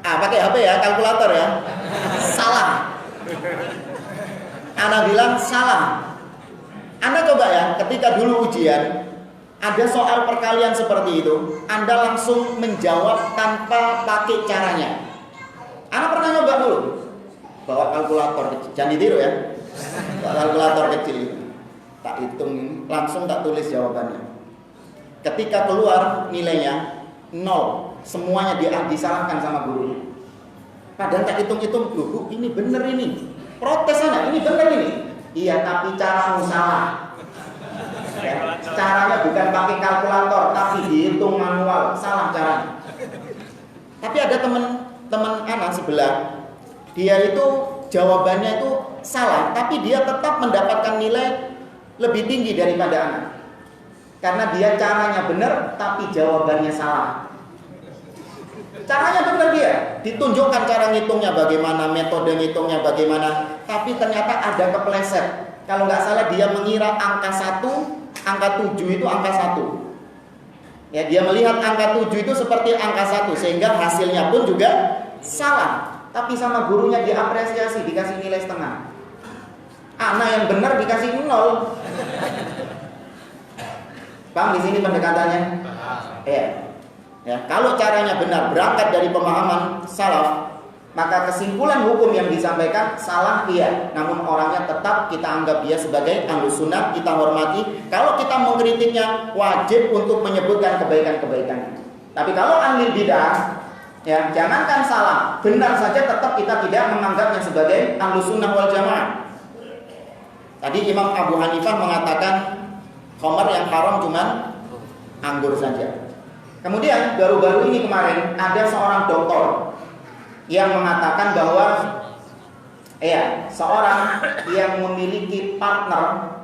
Speaker 1: Pakai HP ya, kalkulator ya. Salah. Ana bilang salah. Anda coba ya, ketika dulu ujian ada soal perkalian seperti itu, Anda langsung menjawab tanpa pakai caranya. Anda pernah nyoba dulu? Bawa kalkulator kecil, jangan ditiru ya. Bawa kalkulator kecil itu. Tak hitung ini, langsung tak tulis jawabannya. Ketika keluar nilainya 0, semuanya disalahkan sama guru. Padahal tak hitung-hitung, Bu, ini bener ini. Protes sana, ini bener ini. Iya, tapi caramu salah. Ya, caranya bukan pakai kalkulator, tapi dihitung manual, salah caranya. Tapi ada teman anak sebelah, dia itu jawabannya itu salah, tapi dia tetap mendapatkan nilai lebih tinggi daripada anak. Karena dia caranya benar, tapi jawabannya salah. Caranya benar dia, ditunjukkan cara ngitungnya bagaimana, metode ngitungnya bagaimana, tapi ternyata ada kepleset. Kalau nggak salah dia mengira angka 1, angka 7 itu angka 1. Ya, dia melihat angka 7 itu seperti angka 1, sehingga hasilnya pun juga salah. Tapi sama gurunya diapresiasi, dikasih nilai setengah. Anak yang benar dikasih 0. Paham di sini pendekatannya? Ya. Ya, kalau caranya benar, berangkat dari pemahaman salaf, maka kesimpulan hukum yang disampaikan salah iya, namun orangnya tetap kita anggap dia sebagai ahlus sunnah, kita hormati. Kalau kita mengkritiknya, wajib untuk menyebutkan kebaikan-kebaikan. Tapi kalau ahli bidah, ya jangankan salah, benar saja tetap kita tidak menganggapnya sebagai ahlus sunnah wal jamaah. Tadi Imam Abu Hanifah mengatakan khamar yang haram cuman anggur saja. Kemudian baru-baru ini kemarin ada seorang dokter yang mengatakan bahwa seorang yang memiliki partner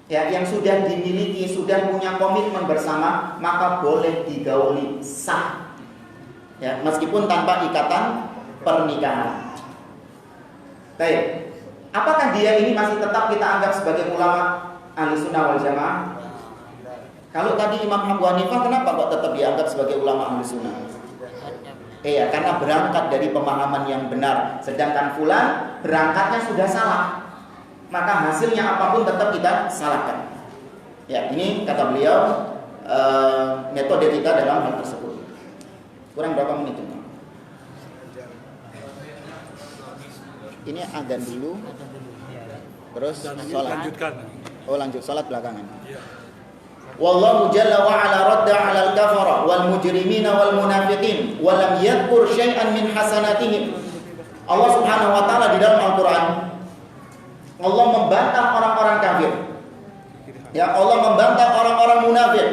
Speaker 1: yang sudah dimiliki, sudah punya komitmen bersama, maka boleh digauli sah. Ya, meskipun tanpa ikatan pernikahan. Baik. Apakah dia ini masih tetap kita anggap sebagai ulama ahli sunnah wal jamaah? Kalau tadi Imam Abu Hanifah, kenapa kok tetap dianggap sebagai ulama ahli sunnah? Karena berangkat dari pemahaman yang benar. Sedangkan fulan berangkatnya sudah salah, maka hasilnya apapun tetap kita salahkan. Ya, ini kata beliau metode kita dalam hal tersebut. Kurang berapa menit? Ini adzan dulu, terus sholat. Lanjut sholat belakangan. Wallahu jalla wa ala radda 'ala al-kafara wal mujrimina wal munafiqin wa lam yadhkur syai'an min hasanatihim. Allah Subhanahu wa taala di dalam Al-Qur'an, Allah membantah orang-orang kafir. Ya, Allah membantah orang-orang munafik.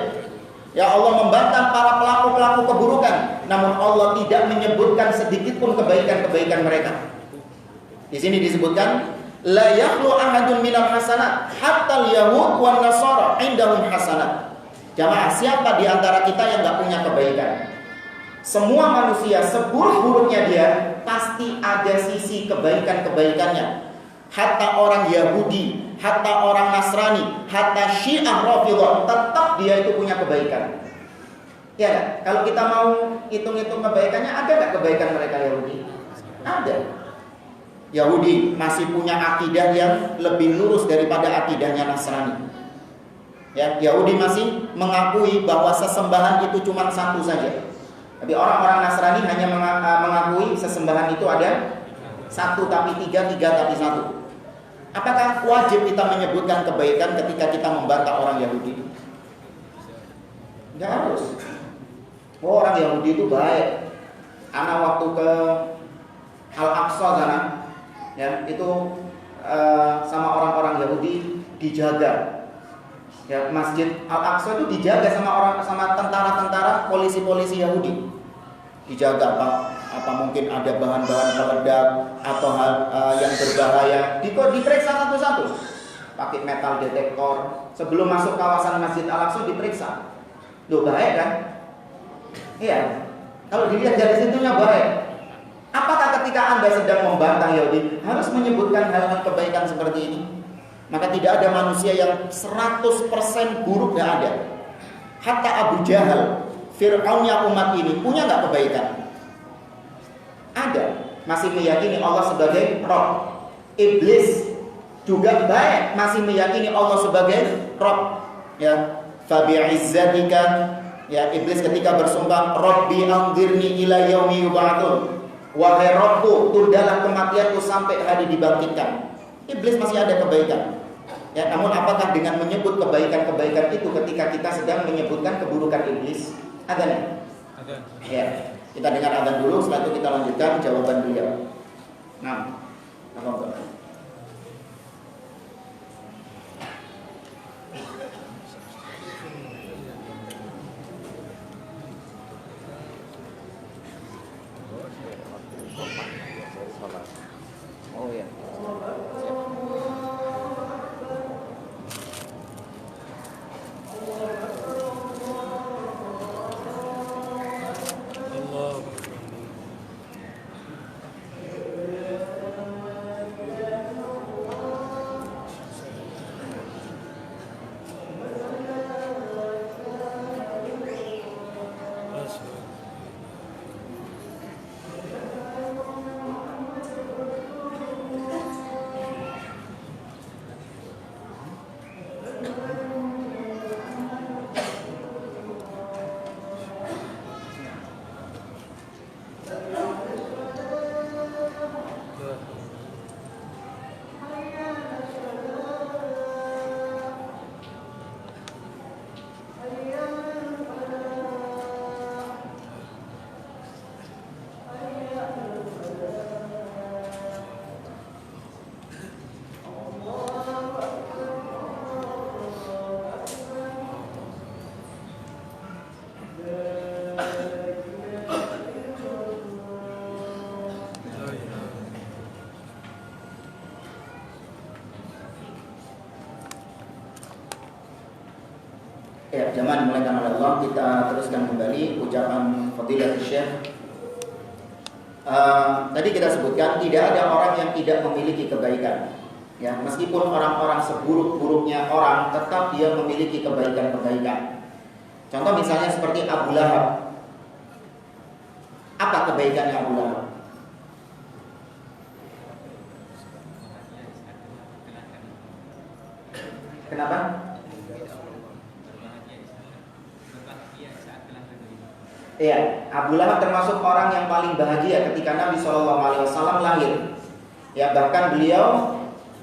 Speaker 1: Ya, Allah membantah para pelaku-pelaku keburukan, namun Allah tidak menyebutkan sedikit pun kebaikan-kebaikan mereka. Di sini disebutkan la yakhlu ahadun minal hasanat hatta al-yahud wan nasara indahum hasanat. Jamaah, siapa di antara kita yang enggak punya kebaikan? Semua manusia seburuk-buruknya dia pasti ada sisi kebaikan-kebaikannya. Hatta orang Yahudi, hatta orang Nasrani, hatta Syiah Rafidhah, tetap dia itu punya kebaikan. Ya, kalau kita mau hitung-hitung kebaikannya, ada enggak kebaikan mereka Yahudi? Ada. Yahudi masih punya akidah yang lebih lurus daripada akidahnya Nasrani. Ya, Yahudi masih mengakui bahwa sesembahan itu cuma satu saja. Tapi orang-orang Nasrani hanya mengakui sesembahan itu ada satu tapi tiga tapi satu. Apakah wajib kita menyebutkan kebaikan ketika kita membantah orang Yahudi? Enggak harus. Orang Yahudi itu baik. Anak waktu ke Al-Aqsa sana, ya itu sama orang-orang Yahudi dijaga. Ya, Masjid Al-Aqsa itu dijaga sama tentara-tentara, polisi-polisi Yahudi. Dijaga apa mungkin ada bahan-bahan peledak atau hal yang berbahaya, diperiksa satu-satu. Pakai metal detektor. Sebelum masuk kawasan Masjid Al-Aqsa diperiksa. Loh, baik kan? Iya. Kalau dilihat dari situnya baik. Apakah ketika Anda sedang membantah Yahudi harus menyebutkan hal-hal kebaikan seperti ini? Maka tidak ada manusia yang 100% buruk, tidak ada. Hatta Abu Jahal, Fir'aunnya umat ini, punya nggak kebaikan? Ada. Masih meyakini Allah sebagai Rabb. Iblis juga baik masih meyakini Allah sebagai Rabb, ya. Fa bi'izzatika, ya, iblis ketika bersumpah, Rabbi anzirni ila yaumi yub'atsun, wahai Rabbku, tundalah kematianku sampai hari dibangkitkan. Iblis masih ada kebaikan, ya. Namun apakah dengan menyebut kebaikan-kebaikan itu ketika kita sedang menyebutkan keburukan iblis? Adhan, ya. Kita dengar adhan dulu, setelah itu kita lanjutkan jawaban beliau. Nah, apa? Oh ya. Ya, jamaah dimuliakan oleh Allah, kita teruskan kembali ucapan Fadilatul Syekh. Tadi kita sebutkan tidak ada orang yang tidak memiliki kebaikan. Ya, meskipun orang-orang seburuk-buruknya orang, tetap dia memiliki kebaikan-kebaikan. Contoh misalnya seperti Abu Lahab. Apa kebaikannya Abu Lahab? Kenapa? Iya, Abu Lahab termasuk orang yang paling bahagia ketika Nabi SAW lahir. Ya, bahkan beliau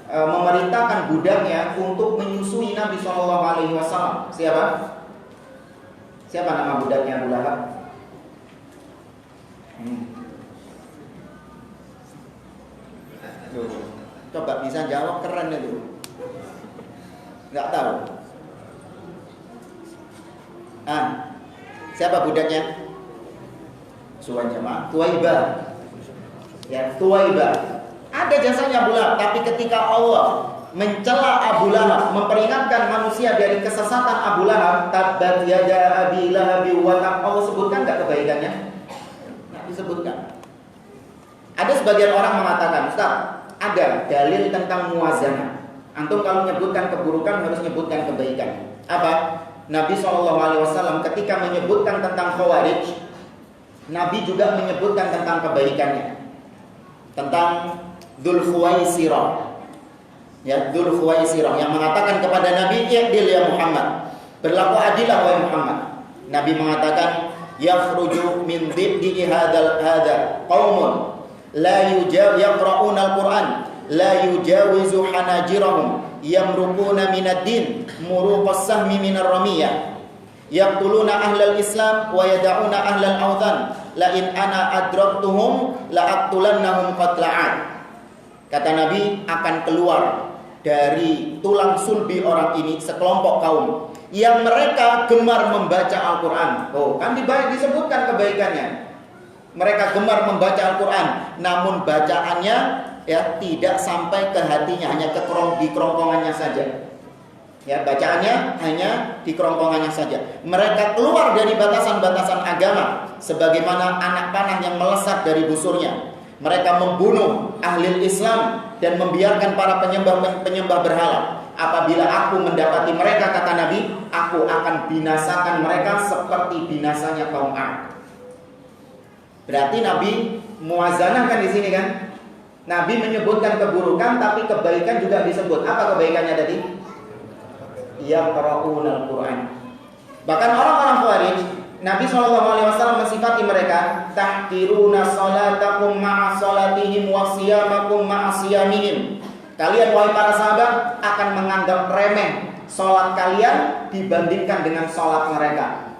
Speaker 1: memerintahkan budaknya untuk menyusui Nabi SAW. Siapa? Siapa nama budaknya Abu Lahab? Coba bisa jawab, keren itu. Nggak tahu. Siapa budaknya? Suwan jamaah, Tuwaibah. Ya, Tuwaibah. Ada jasanya Abu Lahab, tapi ketika Allah mencela Abu Lahab, memperingatkan manusia dari kesesatan Abu Lahab, tabbat yada abi lahabi wa tab, Allah sebutkan enggak kebaikannya? Enggak disebutkan. Ada sebagian orang mengatakan, Ustaz, ada dalil tentang muwazanah. Antum kalau menyebutkan keburukan harus menyebutkan kebaikan. Apa? Nabi SAW ketika menyebutkan tentang Khawarij, Nabi juga menyebutkan tentang kebaikannya, tentang Dzul Khuwaisirah. Ya, Dzul Khuwaisirah yang mengatakan kepada Nabi, "I'dil ya Muhammad." Berlaku adillah wahai Muhammad. Nabi mengatakan, "Yakhruju min dhibdi hadzal qaumun la yaqra'una al-Qur'an, la yujawizu hanajirahum, yamruquna minad din, muruqas sahmi minar ramiyah." Yaqtuluna ahlal Islam wa yada'una ahlal awthan, la in ana adraktuhum la aqtulannahum qatla'an. Kata Nabi, akan keluar dari tulang sulbi orang ini sekelompok kaum yang mereka gemar membaca Al-Qur'an. Oh, kan disebutkan kebaikannya. Mereka gemar membaca Al-Qur'an, namun bacaannya ya tidak sampai ke hatinya, hanya di kerongkongannya saja. Ya, bacaannya hanya di kerongkongannya saja. Mereka keluar dari batasan-batasan agama sebagaimana anak panah yang melesat dari busurnya. Mereka membunuh ahli Islam dan membiarkan para penyembah berhala. Apabila aku mendapati mereka, kata Nabi, aku akan binasakan mereka seperti binasanya kaum Ad. Berarti Nabi muwazanah kan di sini kan? Nabi menyebutkan keburukan, tapi kebaikan juga disebut. Apa kebaikannya tadi? Yaqra'unal Qur'an. Bahkan orang-orang Khawarij, Nabi SAW mensifati mereka, tahqiruna salatakum ma'a salatihim wa siyamakum ma'a siyamihim. Kalian wahai para sahabat akan menganggap remeh salat kalian dibandingkan dengan salat mereka.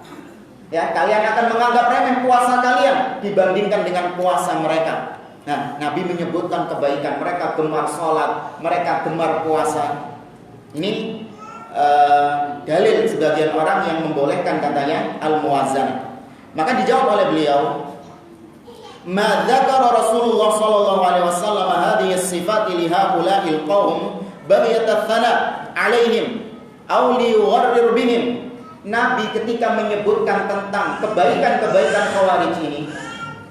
Speaker 1: Ya, kalian akan menganggap remeh puasa kalian dibandingkan dengan puasa mereka. Nah, Nabi menyebutkan kebaikan, mereka gemar salat, mereka gemar puasa. Ini dalil sebagian orang yang membolehkan katanya al-muwazzan. Maka dijawab oleh beliau, ma dzakara Rasulullah sallallahu alaihi wasallam hadhihi as-sifat li haula'il qaum baghiyat ats-tsana 'alaihim aw li yugharrir bihim. Nabi ketika menyebutkan tentang kebaikan-kebaikan Khawarij ini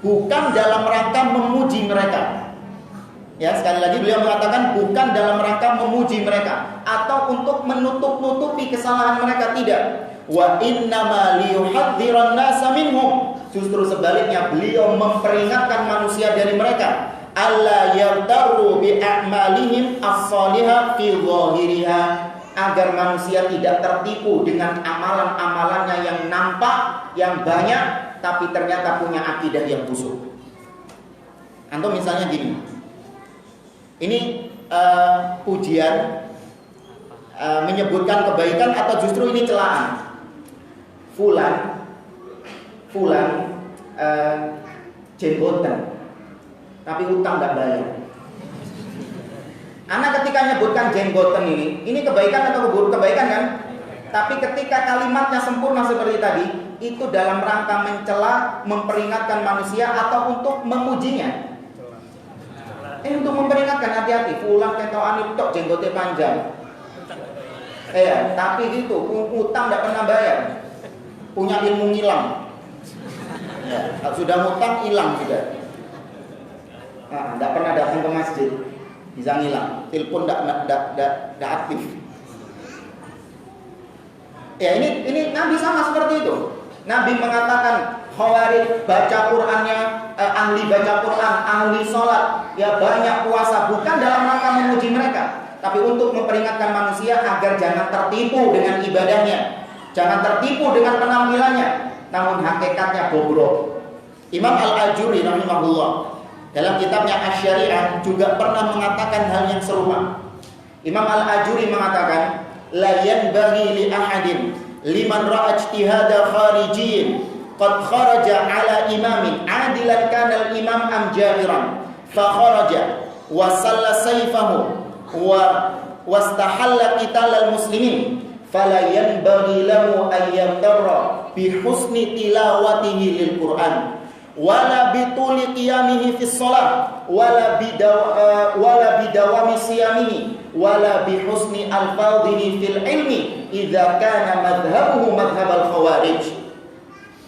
Speaker 1: bukan dalam rangka memuji mereka. Ya, sekali lagi beliau mengatakan bukan dalam rangka memuji mereka atau untuk menutup-nutupi kesalahan mereka, tidak. Wa innama liyuhadziran nasa minhum. Justru sebaliknya beliau memperingatkan manusia dari mereka, alla yardaru bi a'malihim as-salihah fi dhahiriha, agar manusia tidak tertipu dengan amalan-amalannya yang nampak, yang banyak, tapi ternyata punya akidah yang busuk. Antum misalnya gini, ini pujian menyebutkan kebaikan atau justru ini celaan? Fulan jenggotan, tapi utang nggak bayar. Anak ketika nyebutkan jenggotan ini kebaikan atau kebaikan kan? Tapi ketika kalimatnya sempurna seperti tadi, itu dalam rangka mencela, memperingatkan manusia atau untuk memujinya. Untuk memperingatkan, hati-hati, fulan ketoan itu jenggotnya panjang. Tapi gitu, utang nggak pernah bayar, punya ilmu ngilang. Ya, sudah ngutang hilang juga. Nah, nggak pernah datang ke masjid, bisa ngilang. Telepon nggak aktif. Ya, ini Nabi sama seperti itu. Nabi mengatakan Khawarij baca Qur'annya, ahli baca Qur'an, ahli sholat, ya banyak puasa, bukan dalam rangka memuji mereka, tapi untuk memperingatkan manusia agar jangan tertipu dengan ibadahnya, jangan tertipu dengan penampilannya, namun hakikatnya bobrok. Imam Al-Ajuri rahimahullah dalam kitabnya Asy-Syari'ah juga pernah mengatakan hal yang serupa. Imam Al-Ajuri mengatakan, la yanbaghi li ahadin liman ra'a ijtihada kharijiyyin qad kharaja ala imamin adilan kana al-imam am jahiran fa kharaja wa salla sayfahu wa wastahalla qital al-muslimin fala yanbaghi lahu an yamtarra bi husni tilawatihi lil Qur'an wala bi tuli qiyamihi fi shalah wala bi dawami siyamihi wala bi husni alfadhihi fil ilmi idza kana madhhabuhu madhhab al-khawarij.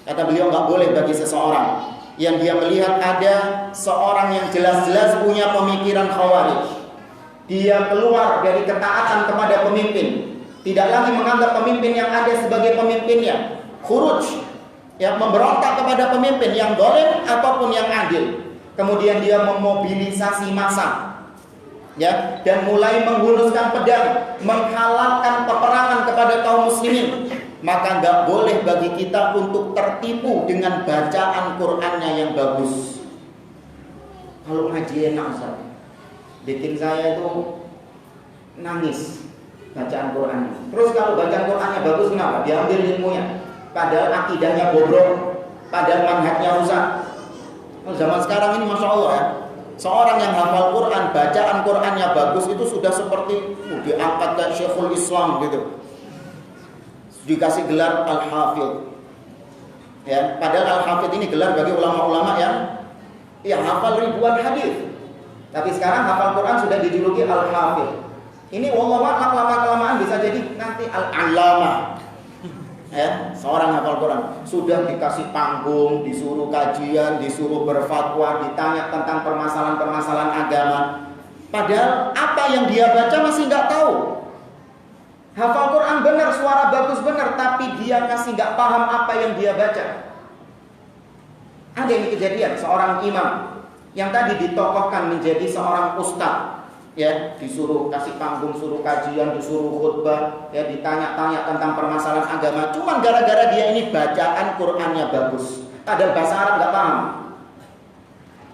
Speaker 1: Kata beliau, enggak boleh bagi seseorang yang dia melihat ada seorang yang jelas-jelas punya pemikiran Khawarij, dia keluar dari ketaatan kepada pemimpin, tidak lagi menganggap pemimpin yang ada sebagai pemimpinnya, khuruj, ya memberontak kepada pemimpin yang zalim ataupun yang adil. Kemudian dia memobilisasi massa, ya, dan mulai menghunuskan pedang, menghalalkan peperangan kepada kaum muslimin. Maka nggak boleh bagi kita untuk tertipu dengan bacaan Qur'annya yang bagus. Kalau ngaji enak, Ustaz, bikin saya itu nangis bacaan Qur'annya. Terus kalau bacaan Qur'annya bagus, kenapa? Diambil ilmunya, padahal akidahnya bobrok, padahal manhajnya rusak. Zaman sekarang ini Masya Allah ya, seorang yang hafal Quran, bacaan Qur'annya bagus, itu sudah seperti diangkat ke Syekhul Islam gitu, dikasih gelar Al-Hafidh, ya, padahal Al-Hafidh ini gelar bagi ulama-ulama yang hafal ribuan hadis. Tapi sekarang hafal Quran sudah dijuluki Al-Hafidh. Ini wallahualam lama-kelamaan bisa jadi nanti Al-Allamah. Ya, seorang hafal Quran sudah dikasih panggung, disuruh kajian, disuruh berfatwa, ditanya tentang permasalahan-permasalahan agama. Padahal apa yang dia baca masih nggak tahu. Hafal Quran benar, suara bagus benar, tapi dia masih nggak paham apa yang dia baca. Ada yang kejadian seorang imam yang tadi ditokohkan menjadi seorang ustadz, ya, disuruh kasih panggung, suruh kajian, disuruh khutbah, ya, ditanya-tanya tentang permasalahan agama, cuma gara-gara dia ini bacaan Qur'annya bagus, padahal bahasa Arab nggak paham.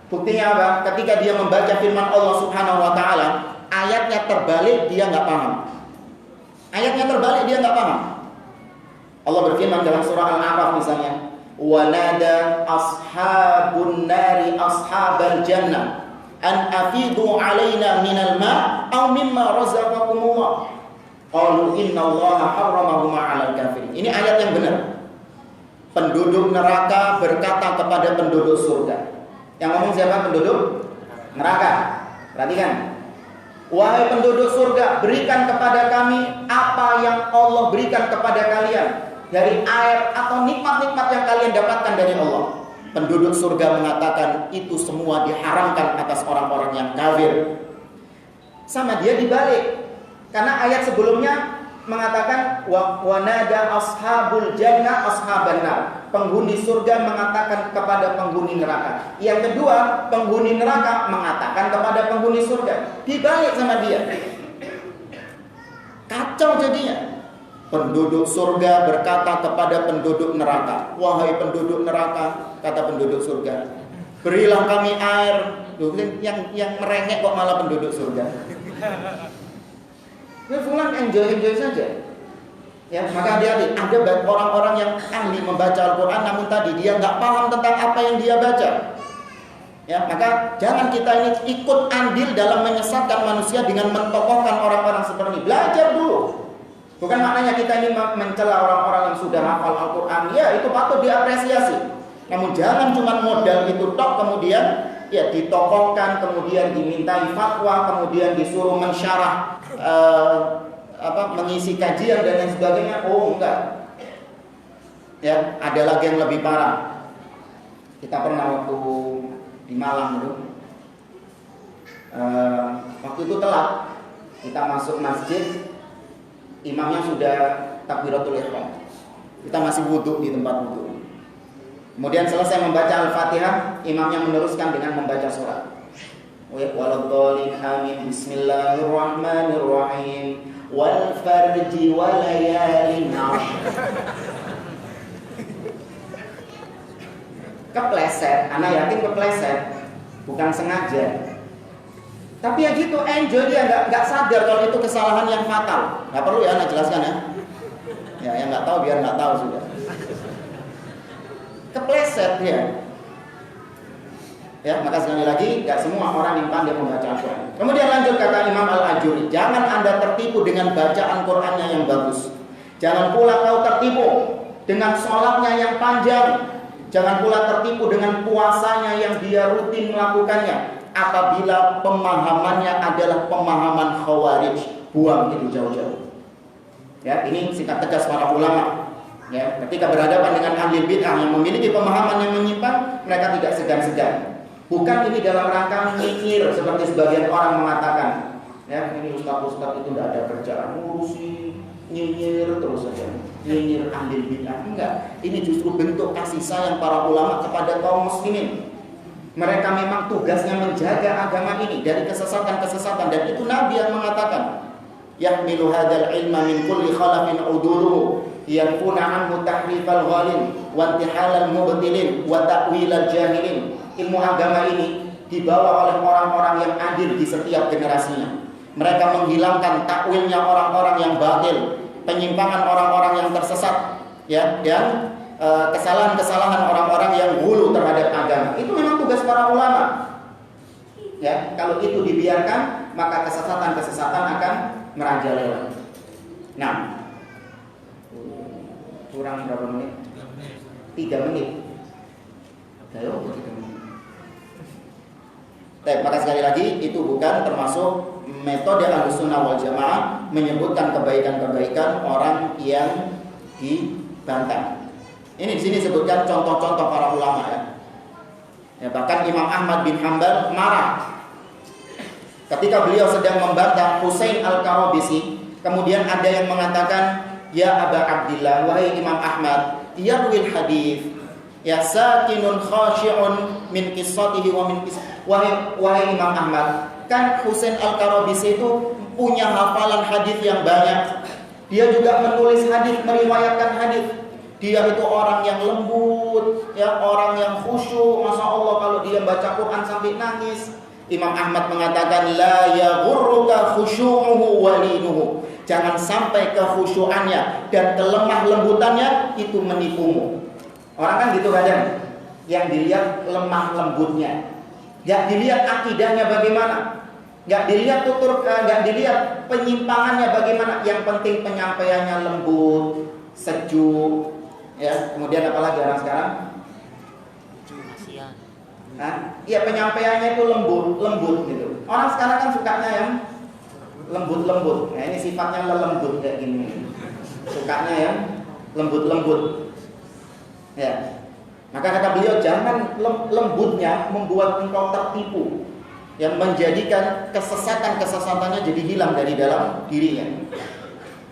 Speaker 1: Buktinya apa? Ketika dia membaca firman Allah Subhanahu wa taala, ayatnya terbalik, dia nggak paham. Ayatnya terbalik, dia nggak paham. Allah berfirman dalam surah Al-A'raf misalnya, wa nada ashabun nari ashabal jannah an afidu alaina minal ma' aw mimma razaqakumullah qalu innallaha harramahuma 'alal kafirin. Ini ayat yang benar. Penduduk neraka berkata kepada penduduk surga. Yang ngomong siapa? Penduduk neraka. Perhatikan. Wahai penduduk surga, berikan kepada kami apa yang Allah berikan kepada kalian dari air atau nikmat-nikmat yang kalian dapatkan dari Allah. Penduduk surga mengatakan itu semua diharamkan atas orang-orang yang kafir. Sama dia dibalik. Karena ayat sebelumnya mengatakan wa nada ashabul jannah ashaban nar. Penghuni surga mengatakan kepada penghuni neraka. Yang kedua, penghuni neraka mengatakan kepada penghuni surga. Dibalik sama dia. Kacau jadinya. Penduduk surga berkata kepada penduduk neraka, wahai penduduk neraka, kata penduduk surga, berilah kami air. Yang merengek kok malah penduduk surga. Fulan enjoy saja. Ya, maka hati-hati, ada orang-orang yang ahli membaca Al-Quran, namun tadi dia nggak paham tentang apa yang dia baca. Ya, maka jangan kita ini ikut andil dalam menyesatkan manusia dengan mentokohkan orang-orang seperti ini. Belajar dulu. Bukan maknanya kita ini mencela orang-orang yang sudah hafal Al-Quran. Ya, itu patut diapresiasi. Namun jangan cuma modal itu tok, kemudian ya ditokohkan, kemudian dimintai fatwa, kemudian disuruh mensyarah mengisi kajian dan lain sebagainya. Oh enggak. Ya, ada lagi yang lebih parah. Kita pernah waktu di Malang itu, waktu itu telat, kita masuk masjid, imamnya sudah takbiratul ihram. Kita masih wudhu di tempat wudhu. Kemudian selesai membaca Al-Fatihah, imamnya meneruskan dengan membaca surat. Waladhdallin amin. Bismillahirrahmanirrahim. Wal farji wa layalin 'ashr. Kepleset, anak yakin kepleset, bukan sengaja. Tapi ya gitu, enjoy, dia nggak sadar kalau itu kesalahan yang fatal. Nggak perlu ya anak jelaskan ya. Ya yang nggak tahu biar nggak tahu sudah. Kepleset dia. Ya, maka sekali lagi, gak semua orang yang pandai membaca Al-Quran. Kemudian lanjut kata Imam Al-Ajuri, jangan Anda tertipu dengan bacaan Qurannya yang bagus. Jangan pula kau tertipu dengan sholatnya yang panjang. Jangan pula tertipu dengan puasanya yang dia rutin melakukannya. Apabila pemahamannya adalah pemahaman Khawarij, buang itu jauh-jauh. Ya, ini sikap tegas para ulama. Ya, ketika berhadapan dengan ahli bid'ah yang memiliki pemahaman yang menyimpang, mereka tidak segan-segan. Bukan ini dalam rangka nyinyir seperti sebagian orang mengatakan, ya ini ustaz-ustaz itu tidak ada kerjaan, ngurusi nyinyir terus saja, nyinyir ahli bid'ah. Enggak, ini justru bentuk kasih sayang para ulama kepada kaum muslimin. Mereka memang tugasnya menjaga agama ini dari kesesatan-kesesatan, dan itu Nabi yang mengatakan, yahmilu hadzal ilma min kulli khalafin uduluhu yanfuna anhu tahrifal ghalin wa intihalal mubtilin wa ta'wilal jahilin. Ilmu agama ini dibawa oleh orang-orang yang adil di setiap generasinya. Mereka menghilangkan takwilnya orang-orang yang batil, penyimpangan orang-orang yang tersesat, ya, dan kesalahan-kesalahan orang-orang yang hulu terhadap agama. Itu memang tugas para ulama. Ya, kalau itu dibiarkan, maka kesesatan-kesesatan akan merajalela. Nah, kurang berapa menit? 3 menit. Ayo, 3 menit. Maka sekali lagi itu bukan termasuk metode Ahlussunnah wal Jamaah menyebutkan kebaikan-kebaikan orang yang dibantah. Ini di sini sebutkan contoh-contoh para ulama ya. Ya, bahkan Imam Ahmad bin Hanbal marah ketika beliau sedang membantah Husain Al-Karabisi. Kemudian ada yang mengatakan, ya Aba Abdillah, wahai Imam Ahmad, yarwil hadis, ya sakinun khashi'un min qissatihi wa min wahai Imam Ahmad, kan Husain Al-Karabisi itu punya hafalan hadis yang banyak. Dia juga menulis hadis, meriwayatkan hadis. Dia itu orang yang lembut, ya, orang yang khusyuk. Masya Allah kalau dia baca Quran sampai nangis. Imam Ahmad mengatakan la yaghurruka khusyu'uhu walinuhu. Jangan sampai kekhusyuannya dan kelemah lembutannya itu menipumu. Orang kan gitu kadang, yang dilihat lemah lembutnya, nggak dilihat akidahnya bagaimana, nggak dilihat nggak dilihat penyimpangannya bagaimana. Yang penting penyampaiannya lembut, sejuk. Ya, kemudian apalagi orang sekarang? Iya, penyampaiannya itu lembut gitu. Orang sekarang kan sukanya yang lembut. Nah, ini sifatnya lembut kayak gini. Sukanya yang lembut. Ya. Maka kata beliau, jangan lembutnya membuat engkau tertipu, yang menjadikan kesesatannya jadi hilang dari dalam dirinya.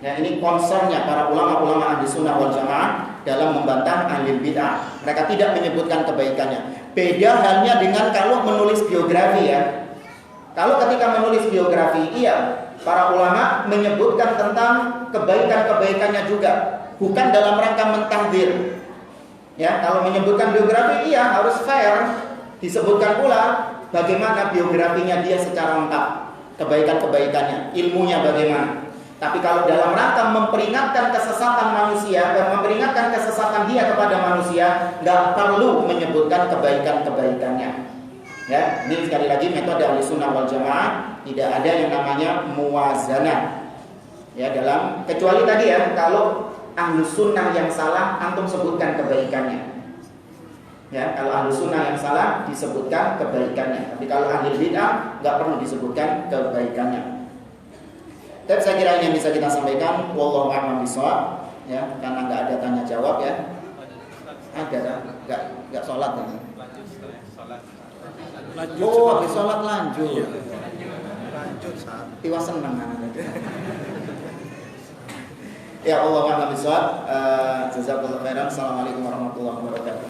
Speaker 1: Ya, ini concernnya para ulama-ulama ahli sunnah wal jamaah dalam membantah ahli bid'ah. Mereka tidak menyebutkan kebaikannya. Beda halnya dengan kalau menulis biografi, ya. Kalau ketika menulis biografi, iya, para ulama menyebutkan tentang kebaikan-kebaikannya juga, bukan dalam rangka mentahdir. Ya, kalau menyebutkan biografi, iya, harus fair, disebutkan pula bagaimana biografinya dia secara lengkap, kebaikan-kebaikannya, ilmunya bagaimana. Tapi kalau dalam rangka memperingatkan kesesatan manusia dan memperingatkan kesesatan dia kepada manusia, nggak perlu menyebutkan kebaikan-kebaikannya. Ya, ini sekali lagi metode Ahlussunnah wal Jamaah, tidak ada yang namanya muwazanah. Ya, dalam kecuali tadi ya, kalau Ahlussunnah yang salah antum sebutkan kebaikannya. Ya, kalau Ahlussunnah yang salah disebutkan kebaikannya. Tapi kalau ahli bid'ah nggak perlu disebutkan kebaikannya. Dan saya kira ini yang bisa kita sampaikan. Wallahu a'lam bishawab. Ya, karena nggak ada tanya jawab ya. Ada, nggak sholat ini. Oh, habis sholat lanjut. Tiwa seneng anak. Ya Allah a'lam bishawab. Jazakallahu khairan. Assalamualaikum warahmatullahi wabarakatuh.